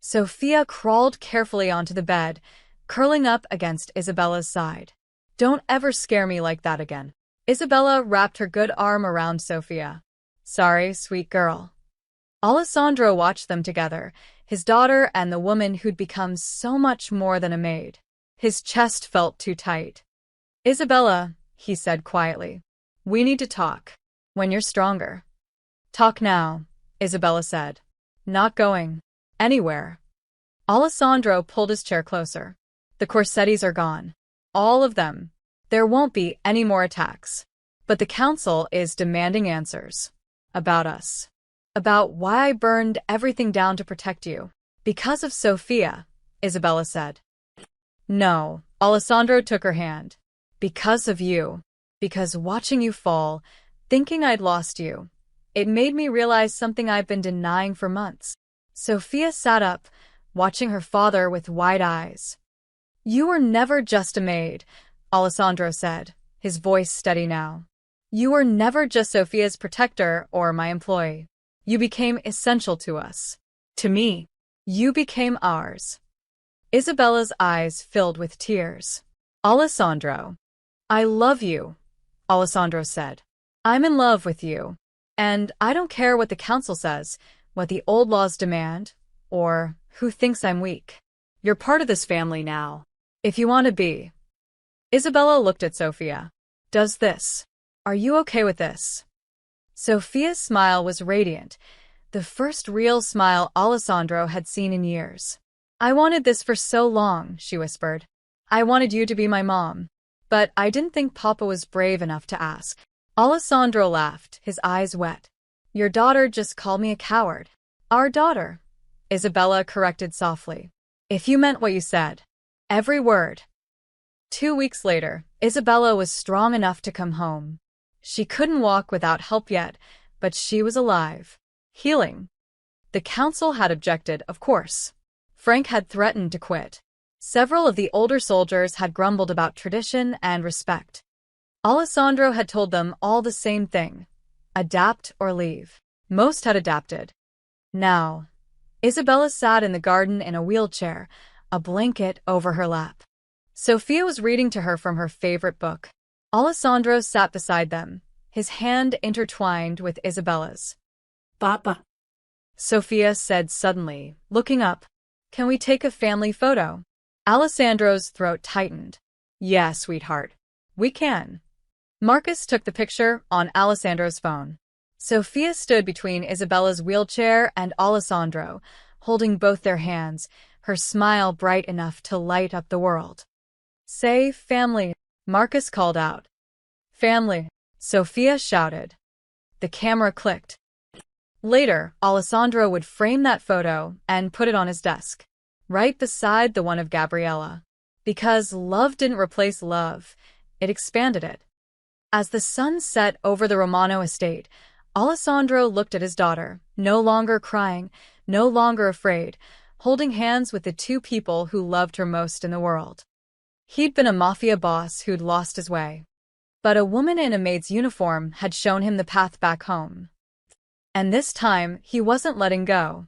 Sophia crawled carefully onto the bed, curling up against Isabella's side. Don't ever scare me like that again. Isabella wrapped her good arm around Sophia. Sorry, sweet girl. Alessandro watched them together, his daughter and the woman who'd become so much more than a maid. His chest felt too tight. Isabella, he said quietly, we need to talk. When you're stronger. Talk now, Isabella said. Not going anywhere. Alessandro pulled his chair closer. The Corsettis are gone. All of them. There won't be any more attacks. But the council is demanding answers. About us. About why I burned everything down to protect you. Because of Sophia, Isabella said. No, Alessandro took her hand. Because of you. Because watching you fall, thinking I'd lost you, it made me realize something I've been denying for months. Sophia sat up, watching her father with wide eyes. You were never just a maid, Alessandro said, his voice steady now. You were never just Sophia's protector or my employee. You became essential to us. To me. You became ours. Isabella's eyes filled with tears. Alessandro. I love you, Alessandro said. I'm in love with you. And I don't care what the council says, what the old laws demand, or who thinks I'm weak. You're part of this family now. If you want to be. Isabella looked at Sophia. Does this? Are you okay with this? Sophia's smile was radiant, the first real smile Alessandro had seen in years. "I wanted this for so long," she whispered. "I wanted you to be my mom. But I didn't think Papa was brave enough to ask." Alessandro laughed, his eyes wet. "Your daughter just called me a coward." "Our daughter," Isabella corrected softly. "If you meant what you said. Every word." 2 weeks later, Isabella was strong enough to come home. She couldn't walk without help yet, but she was alive. Healing. The council had objected, of course. Frank had threatened to quit. Several of the older soldiers had grumbled about tradition and respect. Alessandro had told them all the same thing: adapt or leave. Most had adapted. Now, Isabella sat in the garden in a wheelchair, a blanket over her lap. Sophia was reading to her from her favorite book. Alessandro sat beside them, his hand intertwined with Isabella's. "Papa," Sophia said suddenly, looking up. "Can we take a family photo?" Alessandro's throat tightened. "Yeah, sweetheart. We can." Marcus took the picture on Alessandro's phone. Sophia stood between Isabella's wheelchair and Alessandro, holding both their hands, her smile bright enough to light up the world. "Say family," Marcus called out. "Family," Sophia shouted. The camera clicked. Later, Alessandro would frame that photo and put it on his desk, right beside the one of Gabriella. Because love didn't replace love, it expanded it. As the sun set over the Romano estate, Alessandro looked at his daughter, no longer crying, no longer afraid, holding hands with the two people who loved her most in the world. He'd been a mafia boss who'd lost his way. But a woman in a maid's uniform had shown him the path back home. And this time, he wasn't letting go.